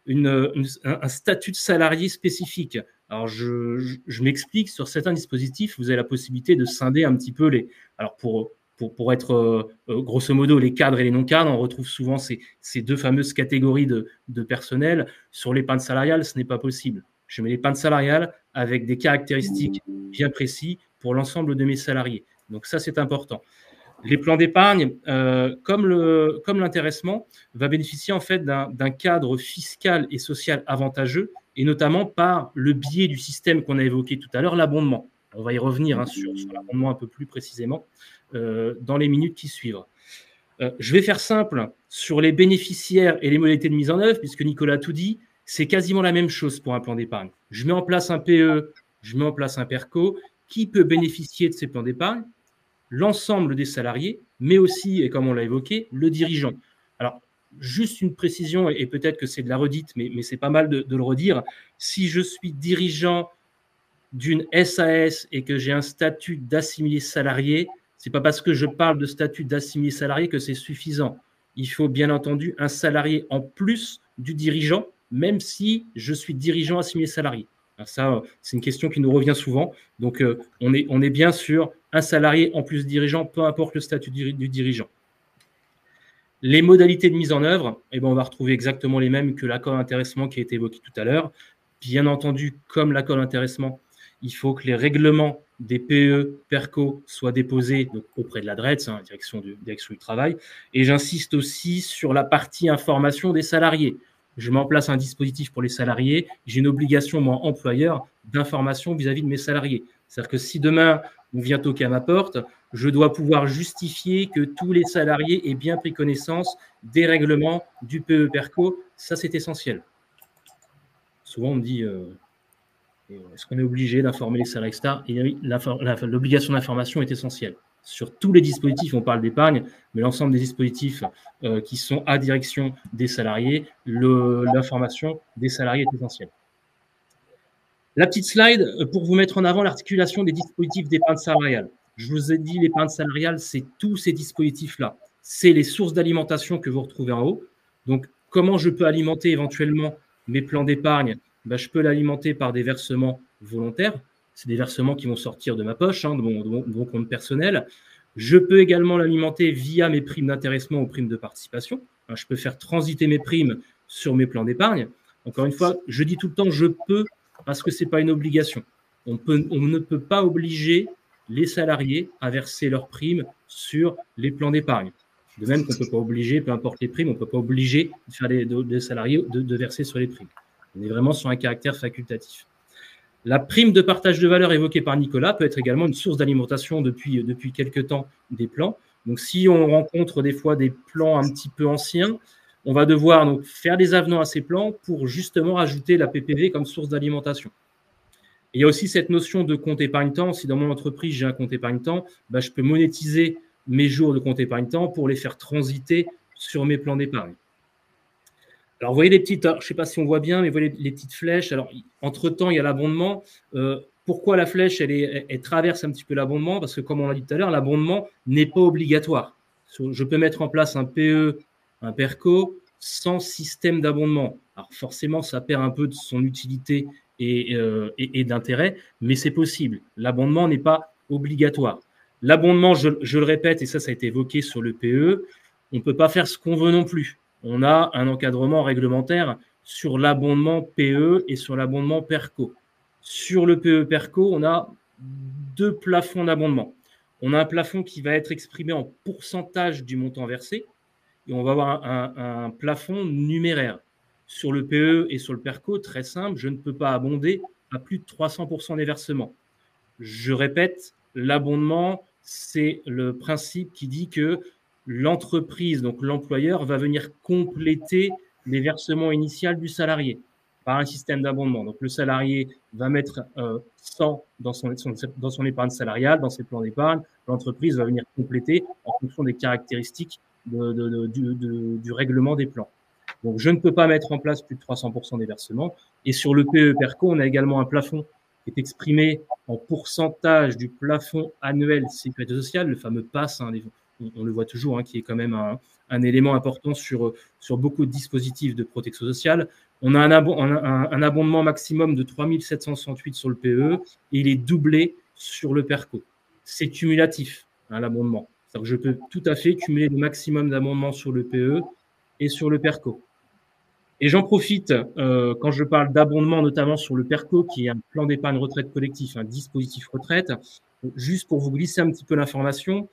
un statut de salarié spécifique. Alors, je m'explique, sur certains dispositifs, vous avez la possibilité de scinder un petit peu alors pour pour être grosso modo les cadres et les non-cadres, on retrouve souvent ces deux fameuses catégories de personnel. Sur l'épargne salariale, ce n'est pas possible. Je mets l'épargne salariale avec des caractéristiques bien précises pour l'ensemble de mes salariés. Donc ça, c'est important. Les plans d'épargne, comme l'intéressement, va bénéficier en fait d'un cadre fiscal et social avantageux, et notamment par le biais du système qu'on a évoqué tout à l'heure, l'abondement. On va y revenir sur l'abondement un peu plus précisément dans les minutes qui suivent. Je vais faire simple sur les bénéficiaires et les modalités de mise en œuvre, puisque Nicolas a tout dit, c'est quasiment la même chose pour un plan d'épargne. Je mets en place un PE, je mets en place un PERCO. Qui peut bénéficier de ces plans d'épargne? L'ensemble des salariés, mais aussi, et comme on l'a évoqué, le dirigeant. Alors, juste une précision, et peut-être que c'est de la redite, mais c'est pas mal de le redire. Si je suis dirigeant d'une SAS et que j'ai un statut d'assimilé salarié, c'est pas parce que je parle de statut d'assimilé salarié que c'est suffisant. Il faut bien entendu un salarié en plus du dirigeant, même si je suis dirigeant assimilé salarié. Alors ça, c'est une question qui nous revient souvent. Donc, on est bien sur un salarié en plus dirigeant, peu importe le statut du dirigeant. Les modalités de mise en œuvre, on va retrouver exactement les mêmes que l'accord d'intéressement qui a été évoqué tout à l'heure. Bien entendu, comme l'accord d'intéressement, il faut que les règlements des PE, PERCO soient déposés auprès de la DRETS, direction du travail. Et j'insiste aussi sur la partie information des salariés. Je mets en place un dispositif pour les salariés. J'ai une obligation, moi, employeur, d'information vis-à-vis de mes salariés. C'est-à-dire que si demain, on vient toquer à ma porte, je dois pouvoir justifier que tous les salariés aient bien pris connaissance des règlements du PE-PERCO. Ça, c'est essentiel. Souvent, on me dit, est-ce qu'on est obligé d'informer les salariés, etc. Et oui, l'obligation d'information est essentielle. Sur tous les dispositifs, on parle d'épargne, mais l'ensemble des dispositifs qui sont à direction des salariés, l'information des salariés est essentielle. La petite slide pour vous mettre en avant l'articulation des dispositifs d'épargne salariale. Je vous ai dit, l'épargne salariale, c'est tous ces dispositifs-là. C'est les sources d'alimentation que vous retrouvez en haut. Donc, comment je peux alimenter éventuellement mes plans d'épargne? Je peux l'alimenter par des versements volontaires. C'est des versements qui vont sortir de ma poche, de mon compte personnel. Je peux également l'alimenter via mes primes d'intéressement ou primes de participation. Je peux faire transiter mes primes sur mes plans d'épargne. Encore une fois, je dis tout le temps « je peux » parce que ce n'est pas une obligation. On ne peut pas obliger les salariés à verser leurs primes sur les plans d'épargne. De même qu'on ne peut pas obliger, peu importe les primes, on ne peut pas obliger les salariés de verser sur les primes. On est vraiment sur un caractère facultatif. La prime de partage de valeur évoquée par Nicolas peut être également une source d'alimentation depuis quelques temps des plans. Donc, si on rencontre des fois des plans un petit peu anciens, on va devoir donc faire des avenants à ces plans pour justement ajouter la PPV comme source d'alimentation. Et il y a aussi cette notion de compte épargne-temps. Si dans mon entreprise, j'ai un compte épargne-temps, je peux monétiser mes jours de compte épargne-temps pour les faire transiter sur mes plans d'épargne. Alors, vous voyez les petites, je ne sais pas si on voit bien, mais vous voyez les petites flèches. Alors, entre-temps, il y a l'abondement. Pourquoi la flèche, elle traverse un petit peu l'abondement? Parce que, comme on l'a dit tout à l'heure, l'abondement n'est pas obligatoire. Je peux mettre en place un PE, un PERCO, sans système d'abondement. Alors, forcément, ça perd un peu de son utilité et d'intérêt, mais c'est possible. L'abondement n'est pas obligatoire. L'abondement, je le répète, et ça a été évoqué sur le PE, on ne peut pas faire ce qu'on veut non plus. On a un encadrement réglementaire sur l'abondement PE et sur l'abondement PERCO. Sur le PE-PERCO, on a deux plafonds d'abondement. On a un plafond qui va être exprimé en pourcentage du montant versé et on va avoir un plafond numéraire. Sur le PE et sur le PERCO, très simple, je ne peux pas abonder à plus de 300% des versements. Je répète, l'abondement, c'est le principe qui dit que l'entreprise, donc l'employeur, va venir compléter les versements initiaux du salarié par un système d'abondement. Donc, le salarié va mettre 100 dans son épargne salariale, dans ses plans d'épargne. L'entreprise va venir compléter en fonction des caractéristiques du règlement des plans. Donc, je ne peux pas mettre en place plus de 300% des versements. Et sur le PE-PERCO, on a également un plafond qui est exprimé en pourcentage du plafond annuel sécurité sociale, le fameux PASS, on le voit toujours, qui est quand même un élément important sur beaucoup de dispositifs de protection sociale. On a un abondement maximum de 3 768 sur le PE et il est doublé sur le PERCO. C'est cumulatif, l'abondement. C'est-à-dire que je peux tout à fait cumuler le maximum d'abondements sur le PE et sur le PERCO. Et j'en profite quand je parle d'abondement, notamment sur le PERCO, qui est un plan d'épargne retraite collectif, un dispositif retraite, juste pour vous glisser un petit peu l'information,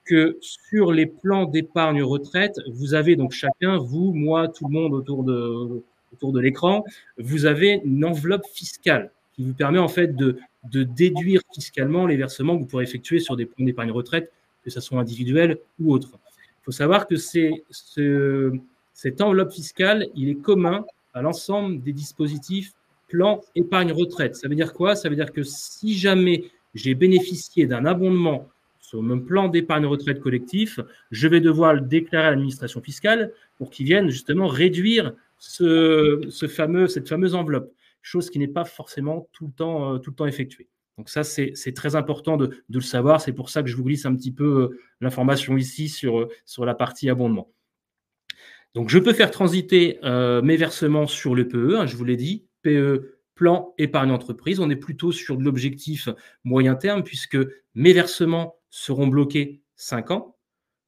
que sur les plans d'épargne retraite, vous avez donc chacun, vous, moi, tout le monde autour de l'écran, vous avez une enveloppe fiscale qui vous permet en fait de déduire fiscalement les versements que vous pourrez effectuer sur des plans d'épargne retraite, que ce soit individuel ou autre. Il faut savoir que cette enveloppe fiscale, il est commun à l'ensemble des dispositifs plan épargne retraite. Ça veut dire quoi? Ça veut dire que si jamais j'ai bénéficié d'un abondement sur mon plan d'épargne retraite collectif, je vais devoir le déclarer à l'administration fiscale pour qu'ils viennent justement réduire cette fameuse enveloppe, chose qui n'est pas forcément tout le temps effectuée. Donc ça, c'est très important de le savoir. C'est pour ça que je vous glisse un petit peu l'information ici sur la partie abondement. Donc, je peux faire transiter mes versements sur le PE, hein, je vous l'ai dit, PE, plan épargne entreprise. On est plutôt sur de l'objectif moyen terme puisque mes versements seront bloqués 5 ans.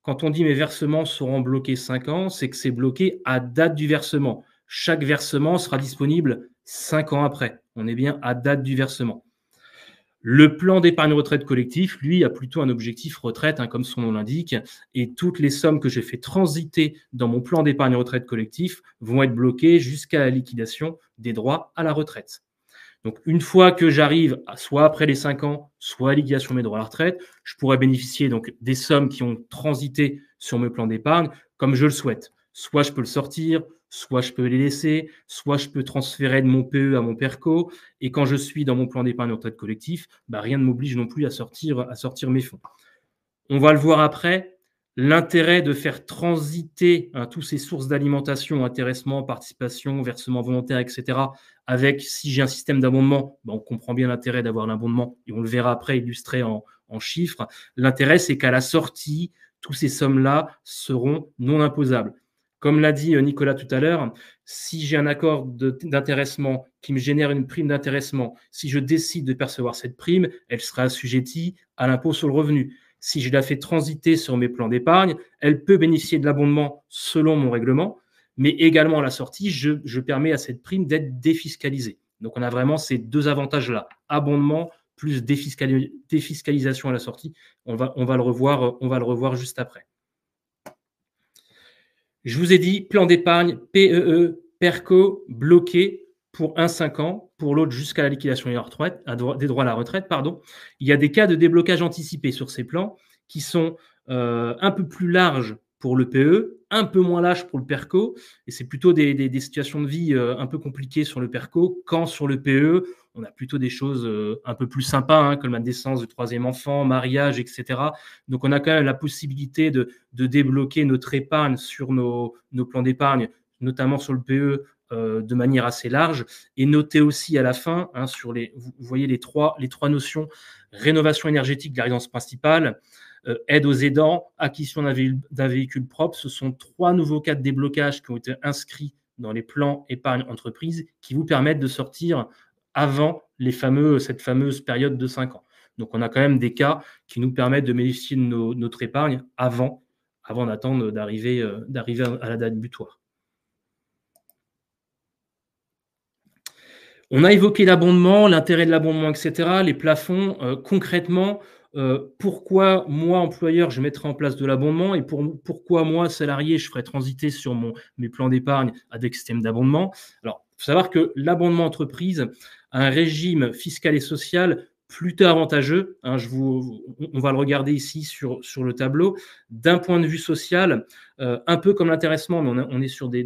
Quand on dit mes versements seront bloqués 5 ans, c'est que c'est bloqué à date du versement. Chaque versement sera disponible 5 ans après. On est bien à date du versement. Le plan d'épargne retraite collectif, lui, a plutôt un objectif retraite, hein, comme son nom l'indique, et toutes les sommes que j'ai fait transiter dans mon plan d'épargne retraite collectif vont être bloquées jusqu'à la liquidation des droits à la retraite. Donc, une fois que j'arrive soit après les 5 ans, soit à la liquidation de mes droits à la retraite, je pourrais bénéficier donc des sommes qui ont transité sur mes plans d'épargne comme je le souhaite. Soit je peux le sortir, soit je peux les laisser, soit je peux transférer de mon PE à mon PERCO. Et quand je suis dans mon plan d'épargne retraite collectif, rien ne m'oblige non plus à sortir mes fonds. On va le voir après. L'intérêt de faire transiter tous ces sources d'alimentation, intéressement, participation, versement volontaire, etc. avec, si j'ai un système d'abondement, on comprend bien l'intérêt d'avoir l'abondement et on le verra après illustré en chiffres. L'intérêt, c'est qu'à la sortie, toutes ces sommes-là seront non imposables. Comme l'a dit Nicolas tout à l'heure, si j'ai un accord d'intéressement qui me génère une prime d'intéressement, si je décide de percevoir cette prime, elle sera assujettie à l'impôt sur le revenu. Si je la fais transiter sur mes plans d'épargne, elle peut bénéficier de l'abondement selon mon règlement, mais également à la sortie, je permets à cette prime d'être défiscalisée. Donc, on a vraiment ces deux avantages-là, abondement plus défiscalisation à la sortie. On va le revoir juste après. Je vous ai dit, plan d'épargne, PEE, PERCO, bloqué pour un 5 ans, pour l'autre jusqu'à la liquidation des droits à la retraite. Il y a des cas de déblocage anticipé sur ces plans qui sont un peu plus larges pour le PE, un peu moins larges pour le PERCO, et c'est plutôt des situations de vie un peu compliquées sur le PERCO, quand sur le PE, on a plutôt des choses un peu plus sympas, comme la naissance du troisième enfant, mariage, etc. Donc, on a quand même la possibilité de débloquer notre épargne sur nos plans d'épargne, notamment sur le PE, de manière assez large. Et notez aussi à la fin, vous voyez les trois notions, rénovation énergétique de la résidence principale, aide aux aidants, acquisition d'un véhicule propre. Ce sont 3 nouveaux cas de déblocage qui ont été inscrits dans les plans épargne entreprise qui vous permettent de sortir avant cette fameuse période de 5 ans. Donc, on a quand même des cas qui nous permettent de bénéficier de notre épargne avant d'attendre d'arriver à la date butoir. On a évoqué l'abondement, l'intérêt de l'abondement, etc., les plafonds. Concrètement, pourquoi moi, employeur, je mettrai en place de l'abondement et pourquoi moi, salarié, je ferai transiter sur mes plans d'épargne à des systèmes d'abondement. Alors, il faut savoir que l'abondement entreprise a un régime fiscal et social plutôt avantageux. On va le regarder ici sur le tableau. D'un point de vue social, un peu comme l'intéressement, mais on est sur des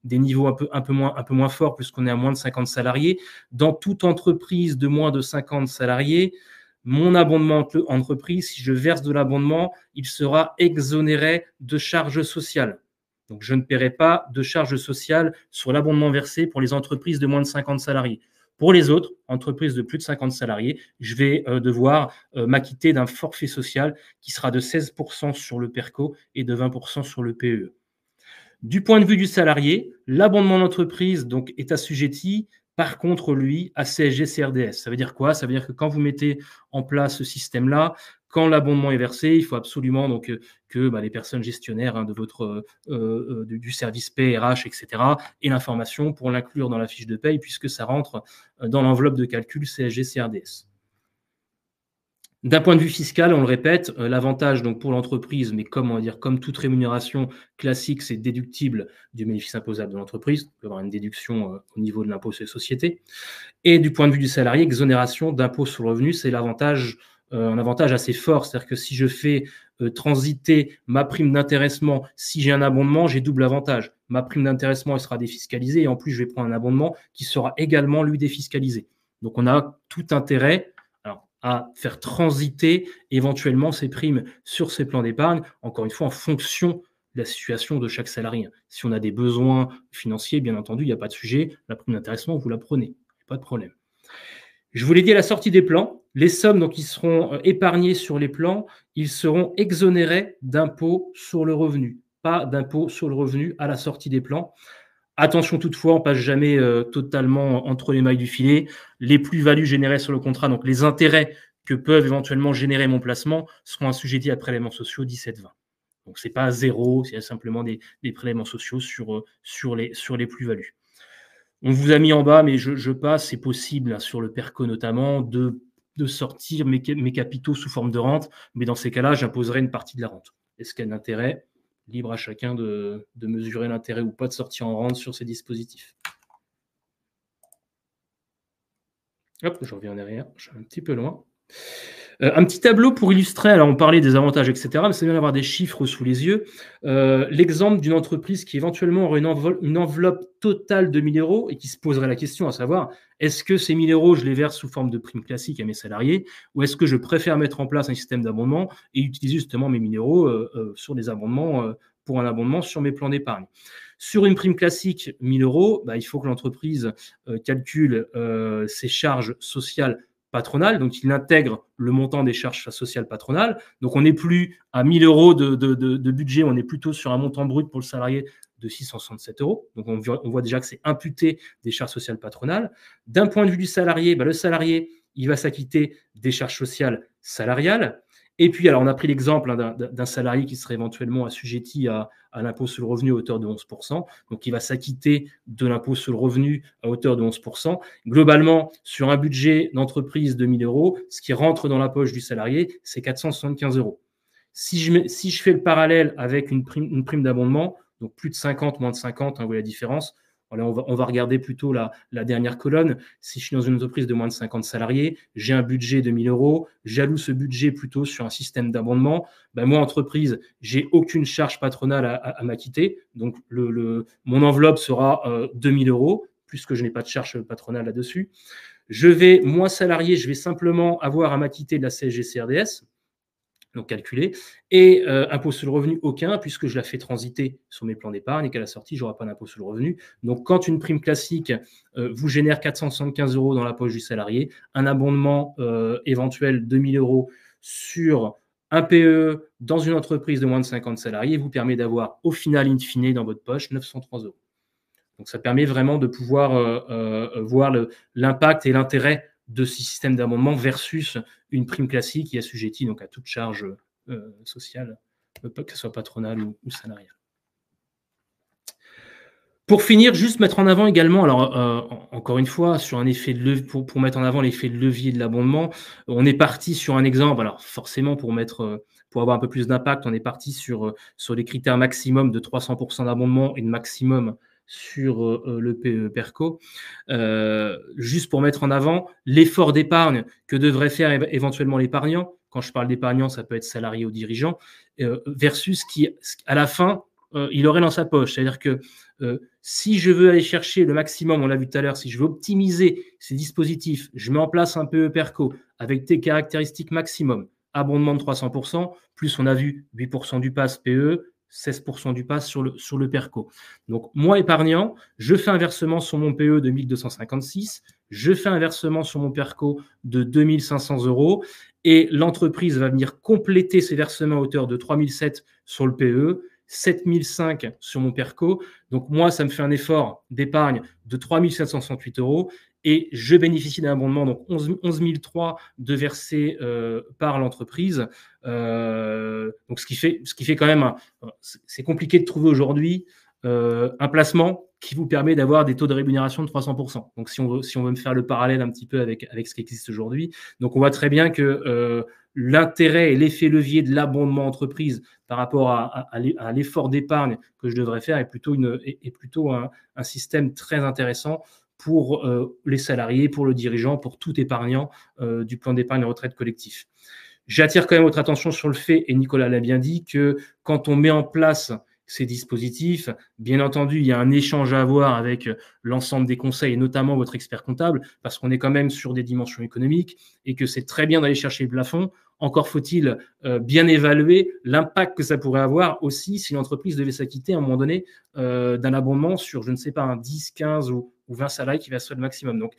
niveaux un peu moins forts puisqu'on est à moins de 50 salariés. Dans toute entreprise de moins de 50 salariés, mon abondement entreprise, si je verse de l'abondement, il sera exonéré de charges sociales. Donc, je ne paierai pas de charges sociales sur l'abondement versé pour les entreprises de moins de 50 salariés. Pour les autres entreprises de plus de 50 salariés, je vais devoir m'acquitter d'un forfait social qui sera de 16% sur le PERCO et de 20% sur le PE. Du point de vue du salarié, l'abondement d'entreprise donc, est assujetti, par contre, lui, à CSG-CRDS. Ça veut dire quoi? Ça veut dire que quand vous mettez en place ce système-là, Quand l'abondement est versé, il faut absolument donc, que les personnes gestionnaires de votre, du service paie, RH, etc., aient l'information pour l'inclure dans la fiche de paye, puisque ça rentre dans l'enveloppe de calcul CSG-CRDS. D'un point de vue fiscal, on le répète, l'avantage donc pour l'entreprise, mais comme toute rémunération classique, c'est déductible du bénéfice imposable de l'entreprise. On peut avoir une déduction au niveau de l'impôt sur les sociétés. Et du point de vue du salarié, exonération d'impôt sur le revenu, c'est l'avantage, un avantage assez fort. C'est-à-dire que si je fais transiter ma prime d'intéressement, si j'ai un abondement, j'ai double avantage. Ma prime d'intéressement, elle sera défiscalisée et en plus, je vais prendre un abondement qui sera également, lui, défiscalisé. Donc, on a tout intérêt à faire transiter éventuellement ces primes sur ces plans d'épargne, encore une fois, en fonction de la situation de chaque salarié. Si on a des besoins financiers, bien entendu, il n'y a pas de sujet. La prime d'intéressement, vous la prenez. Pas de problème. Je vous l'ai dit à la sortie des plans, les sommes donc, qui seront épargnées sur les plans, ils seront exonérés d'impôt sur le revenu. Pas d'impôt sur le revenu à la sortie des plans. Attention toutefois, on ne passe jamais totalement entre les mailles du filet. Les plus-values générées sur le contrat, donc les intérêts que peuvent éventuellement générer mon placement, seront assujettis à prélèvements sociaux 17-20. Donc, ce n'est pas zéro, c'est simplement des prélèvements sociaux sur les plus-values. On vous a mis en bas, mais je passe, c'est possible, sur le PERCO notamment, de sortir mes capitaux sous forme de rente, mais dans ces cas-là, j'imposerai une partie de la rente. Est-ce qu'il y a un intérêt ? Libre à chacun de mesurer l'intérêt ou pas de sortir en rente sur ces dispositifs. Hop, je reviens en arrière, je suis un petit peu loin. Un petit tableau pour illustrer, alors on parlait des avantages, etc., mais c'est bien d'avoir des chiffres sous les yeux. L'exemple d'une entreprise qui éventuellement aurait une enveloppe totale de 1 000 euros et qui se poserait la question à savoir, est-ce que ces 1 000 euros, je les verse sous forme de prime classique à mes salariés ou est-ce que je préfère mettre en place un système d'abondement et utiliser justement mes 1 000 euros sur des abondements, pour un abondement sur mes plans d'épargne. Sur une prime classique, 1 000 euros, il faut que l'entreprise calcule ses charges sociales patronales, donc il intègre le montant des charges sociales patronales. Donc on n'est plus à 1 000 euros de budget, on est plutôt sur un montant brut pour le salarié de 667 euros. Donc on voit déjà que c'est imputé des charges sociales patronales. D'un point de vue du salarié, le salarié, il va s'acquitter des charges sociales salariales. Et puis, alors, on a pris l'exemple d'un salarié qui serait éventuellement assujetti à l'impôt sur le revenu à hauteur de 11%. Donc, il va s'acquitter de l'impôt sur le revenu à hauteur de 11%. Globalement, sur un budget d'entreprise de 1 000 euros, ce qui rentre dans la poche du salarié, c'est 475 euros. Si je fais le parallèle avec une prime d'abondement, donc plus de 50, moins de 50, vous voyez la différence. Voilà, on va regarder plutôt la dernière colonne. Si je suis dans une entreprise de moins de 50 salariés, j'ai un budget de 1 000 euros, j'alloue ce budget plutôt sur un système d'abondement. Moi, entreprise, j'ai aucune charge patronale à m'acquitter. Donc, mon enveloppe sera 2 000 euros, puisque je n'ai pas de charge patronale là-dessus. Moi, salarié, je vais simplement avoir à m'acquitter de la CSG-CRDS, donc calculé, et impôt sur le revenu aucun, puisque je la fais transiter sur mes plans d'épargne et qu'à la sortie, je n'aurai pas d'impôt sur le revenu. Donc, quand une prime classique vous génère 475 euros dans la poche du salarié, un abondement éventuel de 1 000 euros sur un PE dans une entreprise de moins de 50 salariés vous permet d'avoir au final, in fine, dans votre poche, 903 euros. Donc, ça permet vraiment de pouvoir voir l'impact et l'intérêt de ce système d'abondement versus une prime classique qui est assujettie donc à toute charge sociale, que ce soit patronale ou salariale. Pour finir, juste mettre en avant également, alors encore une fois, sur un effet de levier, pour mettre en avant l'effet de levier de l'abondement, on est parti sur un exemple. Alors forcément, pour avoir un peu plus d'impact, on est parti sur les critères maximum de 300% d'abondement et de maximum sur le PERCO, juste pour mettre en avant l'effort d'épargne que devrait faire éventuellement l'épargnant. Quand je parle d'épargnant, ça peut être salarié ou dirigeant, versus qui, à la fin, il aurait dans sa poche. C'est-à-dire que si je veux aller chercher le maximum, on l'a vu tout à l'heure, si je veux optimiser ces dispositifs, je mets en place un PERCO avec tes caractéristiques maximum, abondement de 300%, plus on a vu 8% du PAS PE, 16% du PAS sur le PERCO. Donc, moi, épargnant, je fais un versement sur mon PE de 1256, je fais un versement sur mon PERCO de 2500 euros et l'entreprise va venir compléter ses versements à hauteur de 3007 sur le PE, 7005 sur mon PERCO. Donc, moi, ça me fait un effort d'épargne de 3768 euros et je bénéficie d'un abondement, donc 11 003 de versés par l'entreprise. Donc ce qui fait quand même, c'est compliqué de trouver aujourd'hui un placement qui vous permet d'avoir des taux de rémunération de 300%. Donc si on veut me faire le parallèle un petit peu avec ce qui existe aujourd'hui, donc on voit très bien que l'intérêt et l'effet levier de l'abondement entreprise par rapport à l'effort d'épargne que je devrais faire est plutôt un système très intéressant pour les salariés, pour le dirigeant, pour tout épargnant du plan d'épargne retraite collectif. J'attire quand même votre attention sur le fait, et Nicolas l'a bien dit, que quand on met en place ces dispositifs, bien entendu, il y a un échange à avoir avec l'ensemble des conseils, et notamment votre expert comptable, parce qu'on est quand même sur des dimensions économiques et que c'est très bien d'aller chercher le plafond. Encore faut-il bien évaluer l'impact que ça pourrait avoir aussi si l'entreprise devait s'acquitter à un moment donné d'un abondement sur, je ne sais pas, un 10, 15 ou 20 salariés qui va se faire le maximum. Donc,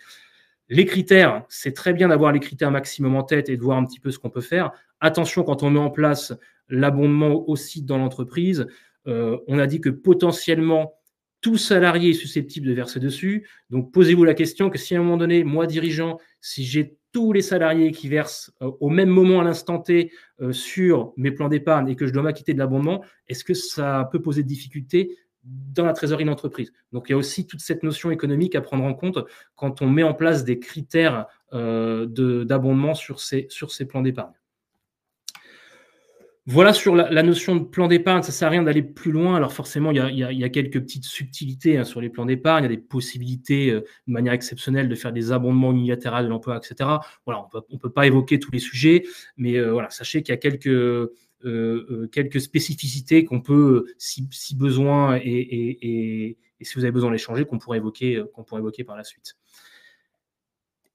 les critères, c'est très bien d'avoir les critères maximum en tête et de voir un petit peu ce qu'on peut faire. Attention, quand on met en place l'abondement aussi dans l'entreprise, on a dit que potentiellement, tout salarié est susceptible de verser dessus. Donc, posez-vous la question que si à un moment donné, moi, dirigeant, si j'ai tous les salariés qui versent au même moment à l'instant T sur mes plans d'épargne et que je dois m'acquitter de l'abondement, est-ce que ça peut poser de difficultés dans la trésorerie d'entreprise? Donc, il y a aussi toute cette notion économique à prendre en compte quand on met en place des critères d'abondement sur ces plans d'épargne. Voilà sur la notion de plan d'épargne, ça ne sert à rien d'aller plus loin. Alors forcément, il y a quelques petites subtilités sur les plans d'épargne. Il y a des possibilités de manière exceptionnelle de faire des abondements unilatéraux de l'emploi, etc. Voilà, on ne peut pas évoquer tous les sujets, mais voilà, sachez qu'il y a quelques spécificités qu'on peut, si besoin, et si vous avez besoin de les changer, qu'on pourrait évoquer par la suite.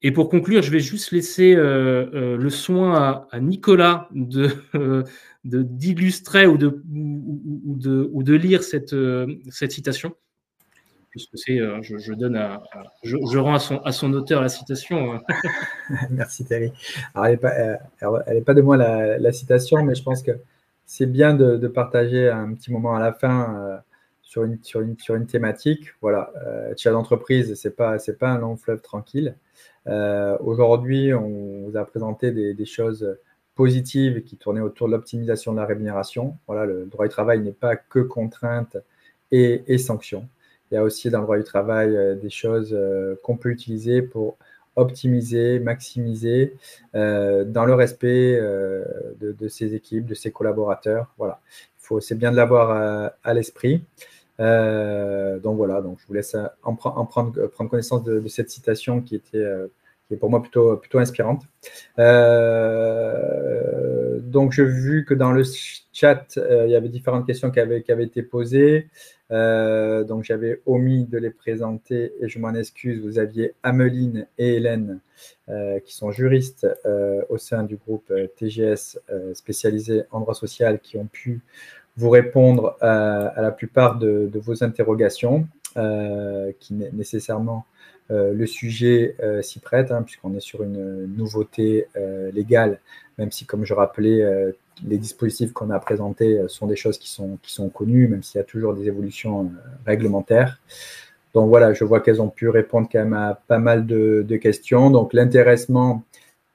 Et pour conclure, je vais juste laisser le soin à Nicolas d'illustrer ou de lire cette citation, puisque je rends à son auteur la citation. Merci Thierry. Alors, elle n'est pas de moi la citation, mais je pense que c'est bien de partager un petit moment à la fin sur une thématique. Voilà, chef d'entreprise, c'est pas un long fleuve tranquille. Aujourd'hui, on vous a présenté des choses positives qui tournaient autour de l'optimisation de la rémunération. Voilà, le droit du travail n'est pas que contrainte et sanctions. Il y a aussi dans le droit du travail des choses qu'on peut utiliser pour optimiser, maximiser dans le respect de ses équipes, de ses collaborateurs. Voilà, c'est bien de l'avoir à l'esprit. Donc voilà, donc je vous laisse prendre connaissance de cette citation qui est pour moi plutôt inspirante. Donc j'ai vu que dans le chat, il y avait différentes questions qui avaient été posées. Donc j'avais omis de les présenter et je m'en excuse. Vous aviez Ameline et Hélène qui sont juristes au sein du groupe TGS spécialisé en droit social qui ont pu vous répondre à la plupart de vos interrogations qui nécessairement le sujet s'y prête puisqu'on est sur une nouveauté légale, même si comme je rappelais les dispositifs qu'on a présentés sont des choses qui sont connues, même s'il y a toujours des évolutions réglementaires. Donc voilà, je vois qu'elles ont pu répondre quand même à pas mal de questions. Donc l'intéressement,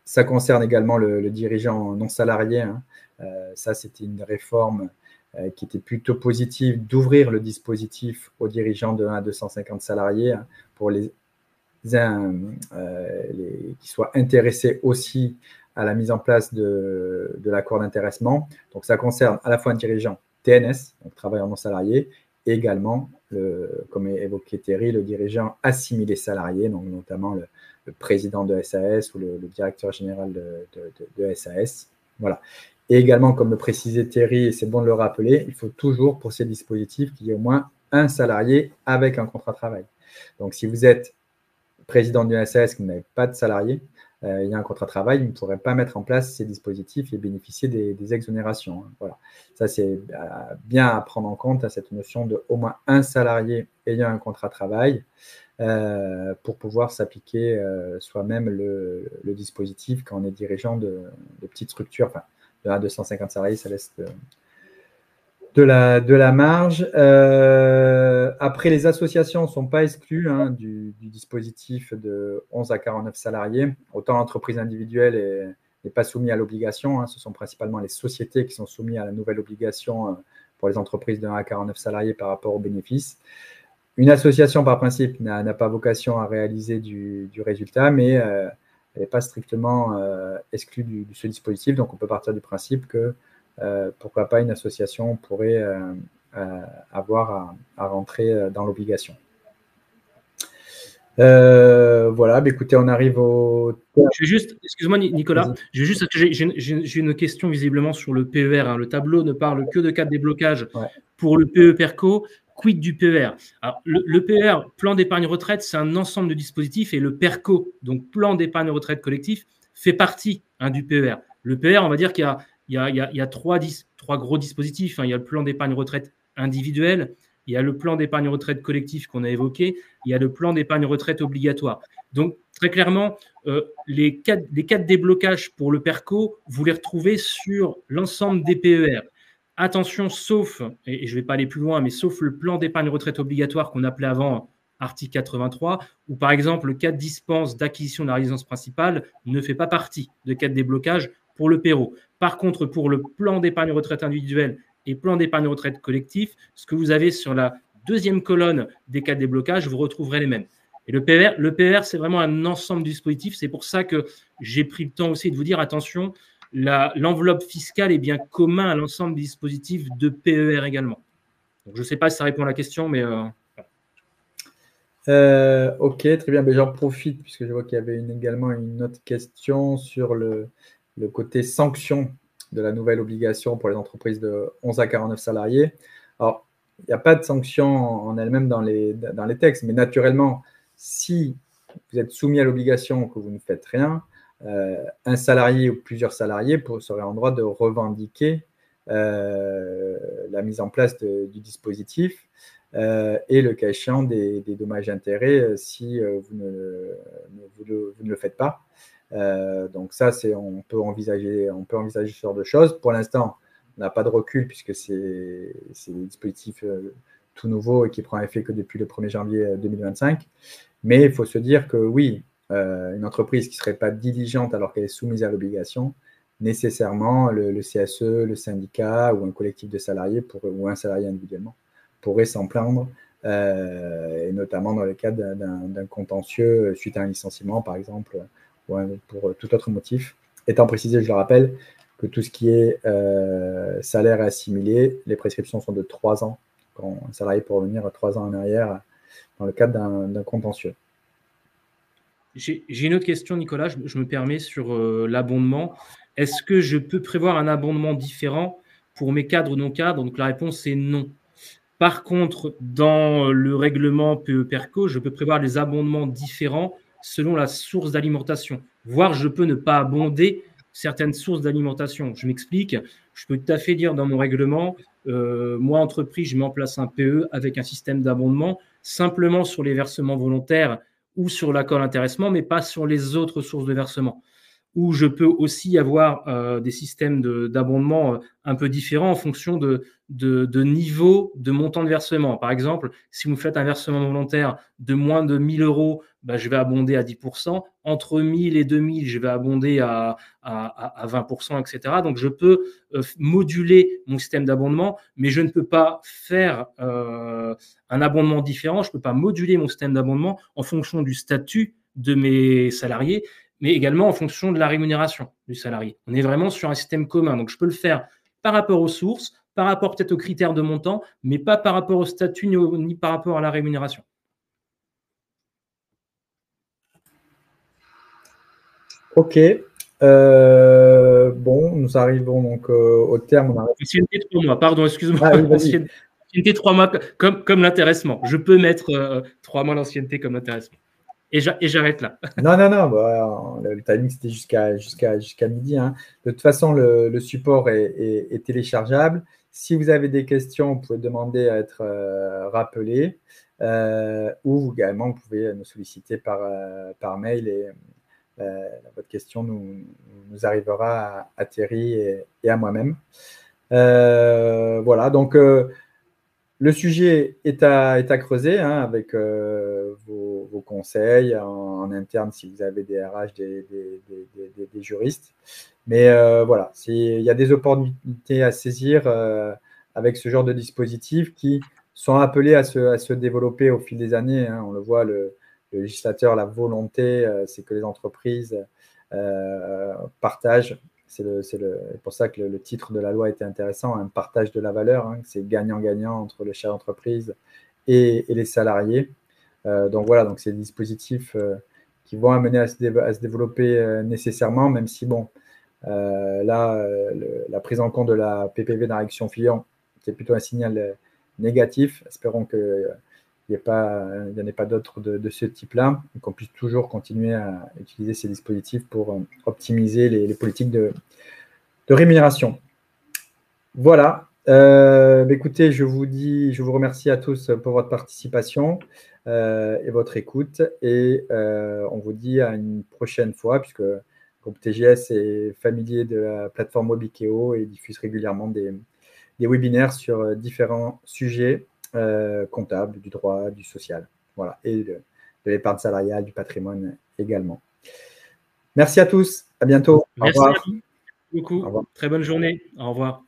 ça concerne également le dirigeant non salarié. Ça, c'était une réforme qui était plutôt positive d'ouvrir le dispositif aux dirigeants de 1 à 250 salariés pour les qui soient intéressés aussi à la mise en place de l'accord d'intéressement. Donc, ça concerne à la fois un dirigeant TNS, donc travailleur non salarié, et également, comme évoqué Thierry, le dirigeant assimilé salarié, donc notamment le président de SAS ou le directeur général de SAS. Voilà. Et également, comme le précisait Thierry, et c'est bon de le rappeler, il faut toujours, pour ces dispositifs, qu'il y ait au moins un salarié avec un contrat de travail. Donc, si vous êtes président d'une SAS qui n'avez pas de salarié, il y a un contrat de travail, il ne pourrait pas mettre en place ces dispositifs et bénéficier des exonérations. Voilà. Ça, c'est bien à prendre en compte, cette notion de au moins un salarié ayant un contrat de travail pour pouvoir s'appliquer soi-même le dispositif quand on est dirigeant de petites structures. Enfin, de 1 à 250 salariés, ça laisse de la marge. Après, les associations ne sont pas exclues du dispositif de 11 à 49 salariés. Autant l'entreprise individuelle n'est pas soumise à l'obligation. Ce sont principalement les sociétés qui sont soumises à la nouvelle obligation pour les entreprises de 1 à 49 salariés par rapport aux bénéfices. Une association, par principe, n'a pas vocation à réaliser du résultat, mais elle n'est pas strictement exclue de ce dispositif. Donc, on peut partir du principe que pourquoi pas une association pourrait avoir à rentrer dans l'obligation. Voilà, écoutez, on arrive au... Je vais juste, excuse-moi Nicolas, j'ai une question visiblement sur le PER. Le tableau ne parle que de cas de déblocage pour le PE PERCO. Quid du PER? Alors, le PER, plan d'épargne retraite, c'est un ensemble de dispositifs et le PERCO, donc plan d'épargne retraite collectif, fait partie du PER. Le PER, on va dire qu'il y a trois gros dispositifs. Il y a le plan d'épargne retraite individuel, il y a le plan d'épargne retraite collectif qu'on a évoqué, il y a le plan d'épargne retraite obligatoire. Donc, très clairement, les cas de déblocage pour le PERCO, vous les retrouvez sur l'ensemble des PER. Attention, sauf, et je ne vais pas aller plus loin, mais sauf le plan d'épargne retraite obligatoire qu'on appelait avant article 83, où par exemple le cas de dispense d'acquisition de la résidence principale ne fait pas partie de cas de déblocage pour le PERO. Par contre, pour le plan d'épargne retraite individuel et plan d'épargne retraite collectif, ce que vous avez sur la deuxième colonne des cas de déblocage, vous retrouverez les mêmes. Et le PER, c'est vraiment un ensemble de dispositifs. C'est pour ça que j'ai pris le temps aussi de vous dire, attention, l'enveloppe fiscale est bien commun à l'ensemble des dispositifs de PER également. Donc, je ne sais pas si ça répond à la question, mais... Ok, très bien. J'en profite puisque je vois qu'il y avait également une autre question sur le côté sanction de la nouvelle obligation pour les entreprises de 11 à 49 salariés. Alors, il n'y a pas de sanction en elle-même dans les textes, mais naturellement, si vous êtes soumis à l'obligation que vous ne faites rien, un salarié ou plusieurs salariés seraient en droit de revendiquer la mise en place du dispositif et le cas échéant des dommages et intérêts si vous ne le faites pas. Donc ça, on peut envisager ce genre de choses. Pour l'instant, on n'a pas de recul puisque c'est des dispositifs tout nouveaux et qui prend effet que depuis le 1er janvier 2025. Mais il faut se dire que oui, une entreprise qui ne serait pas diligente alors qu'elle est soumise à l'obligation, nécessairement le CSE, le syndicat ou un collectif de salariés ou un salarié individuellement pourrait s'en plaindre, et notamment dans le cadre d'un contentieux suite à un licenciement, par exemple, ou pour tout autre motif. Étant précisé, je le rappelle, que tout ce qui est salaire assimilé, les prescriptions sont de 3 ans, quand un salarié peut revenir 3 ans en arrière dans le cadre d'un contentieux. J'ai une autre question, Nicolas, je me permets sur l'abondement. Est-ce que je peux prévoir un abondement différent pour mes cadres non-cadres? Donc la réponse est non. Par contre, dans le règlement PE-PERCO, je peux prévoir des abondements différents selon la source d'alimentation. Voire, je peux ne pas abonder certaines sources d'alimentation. Je m'explique. Je peux tout à fait dire dans mon règlement, moi, entreprise, je mets en place un PE avec un système d'abondement simplement sur les versements volontaires ou sur l'accord d'intéressement, mais pas sur les autres sources de versement. Où je peux aussi avoir des systèmes d'abondement un peu différents en fonction de niveau de montant de versement. Par exemple, si vous faites un versement volontaire de moins de 1 000 €, je vais abonder à 10%. Entre 1 000 et 2 000, je vais abonder à 20%, etc. Donc, je peux moduler mon système d'abondement, mais je ne peux pas faire un abondement différent. Je ne peux pas moduler mon système d'abondement en fonction du statut de mes salariés, mais également en fonction de la rémunération du salarié. On est vraiment sur un système commun. Donc, je peux le faire par rapport aux sources, par rapport peut-être aux critères de montant, mais pas par rapport au statut ni par rapport à la rémunération. Ok. Bon, nous arrivons donc au terme. Ancienneté 3 mois, pardon, excuse-moi. Ah, oui, ancienneté 3 mois comme l'intéressement. Je peux mettre 3 mois d'ancienneté comme l'intéressement. Et j'arrête là. Non, le timing c'était jusqu'à midi. De toute façon, le support est téléchargeable. Si vous avez des questions, vous pouvez demander à être rappelé, ou également vous pouvez nous solliciter par mail et votre question nous arrivera à Thierry et à moi-même. Voilà, donc le sujet est à creuser hein, avec vos conseils en interne si vous avez des RH, des juristes. Mais voilà, il y a des opportunités à saisir avec ce genre de dispositifs qui sont appelés à se développer au fil des années. Hein. On le voit, le législateur, la volonté, c'est que les entreprises partagent. C'est pour ça que le titre de la loi était intéressant, un partage de la valeur. Hein. C'est gagnant-gagnant entre le chef d'entreprise et les salariés. Donc voilà, donc c'est des dispositifs qui vont amener à se développer nécessairement, même si bon, là, la prise en compte de la PPV d'injection client, c'est plutôt un signal négatif. Espérons qu'il n'y en ait pas d'autres de ce type-là, et qu'on puisse toujours continuer à utiliser ces dispositifs pour optimiser les politiques de rémunération. Voilà. Écoutez, je vous remercie à tous pour votre participation et votre écoute. Et on vous dit à une prochaine fois, puisque le groupe TGS est familier de la plateforme Webikeo et diffuse régulièrement des webinaires sur différents sujets comptables, du droit, du social, voilà, et de l'épargne salariale, du patrimoine également. Merci à tous. À bientôt. Merci à vous beaucoup. Très bonne journée. Au revoir.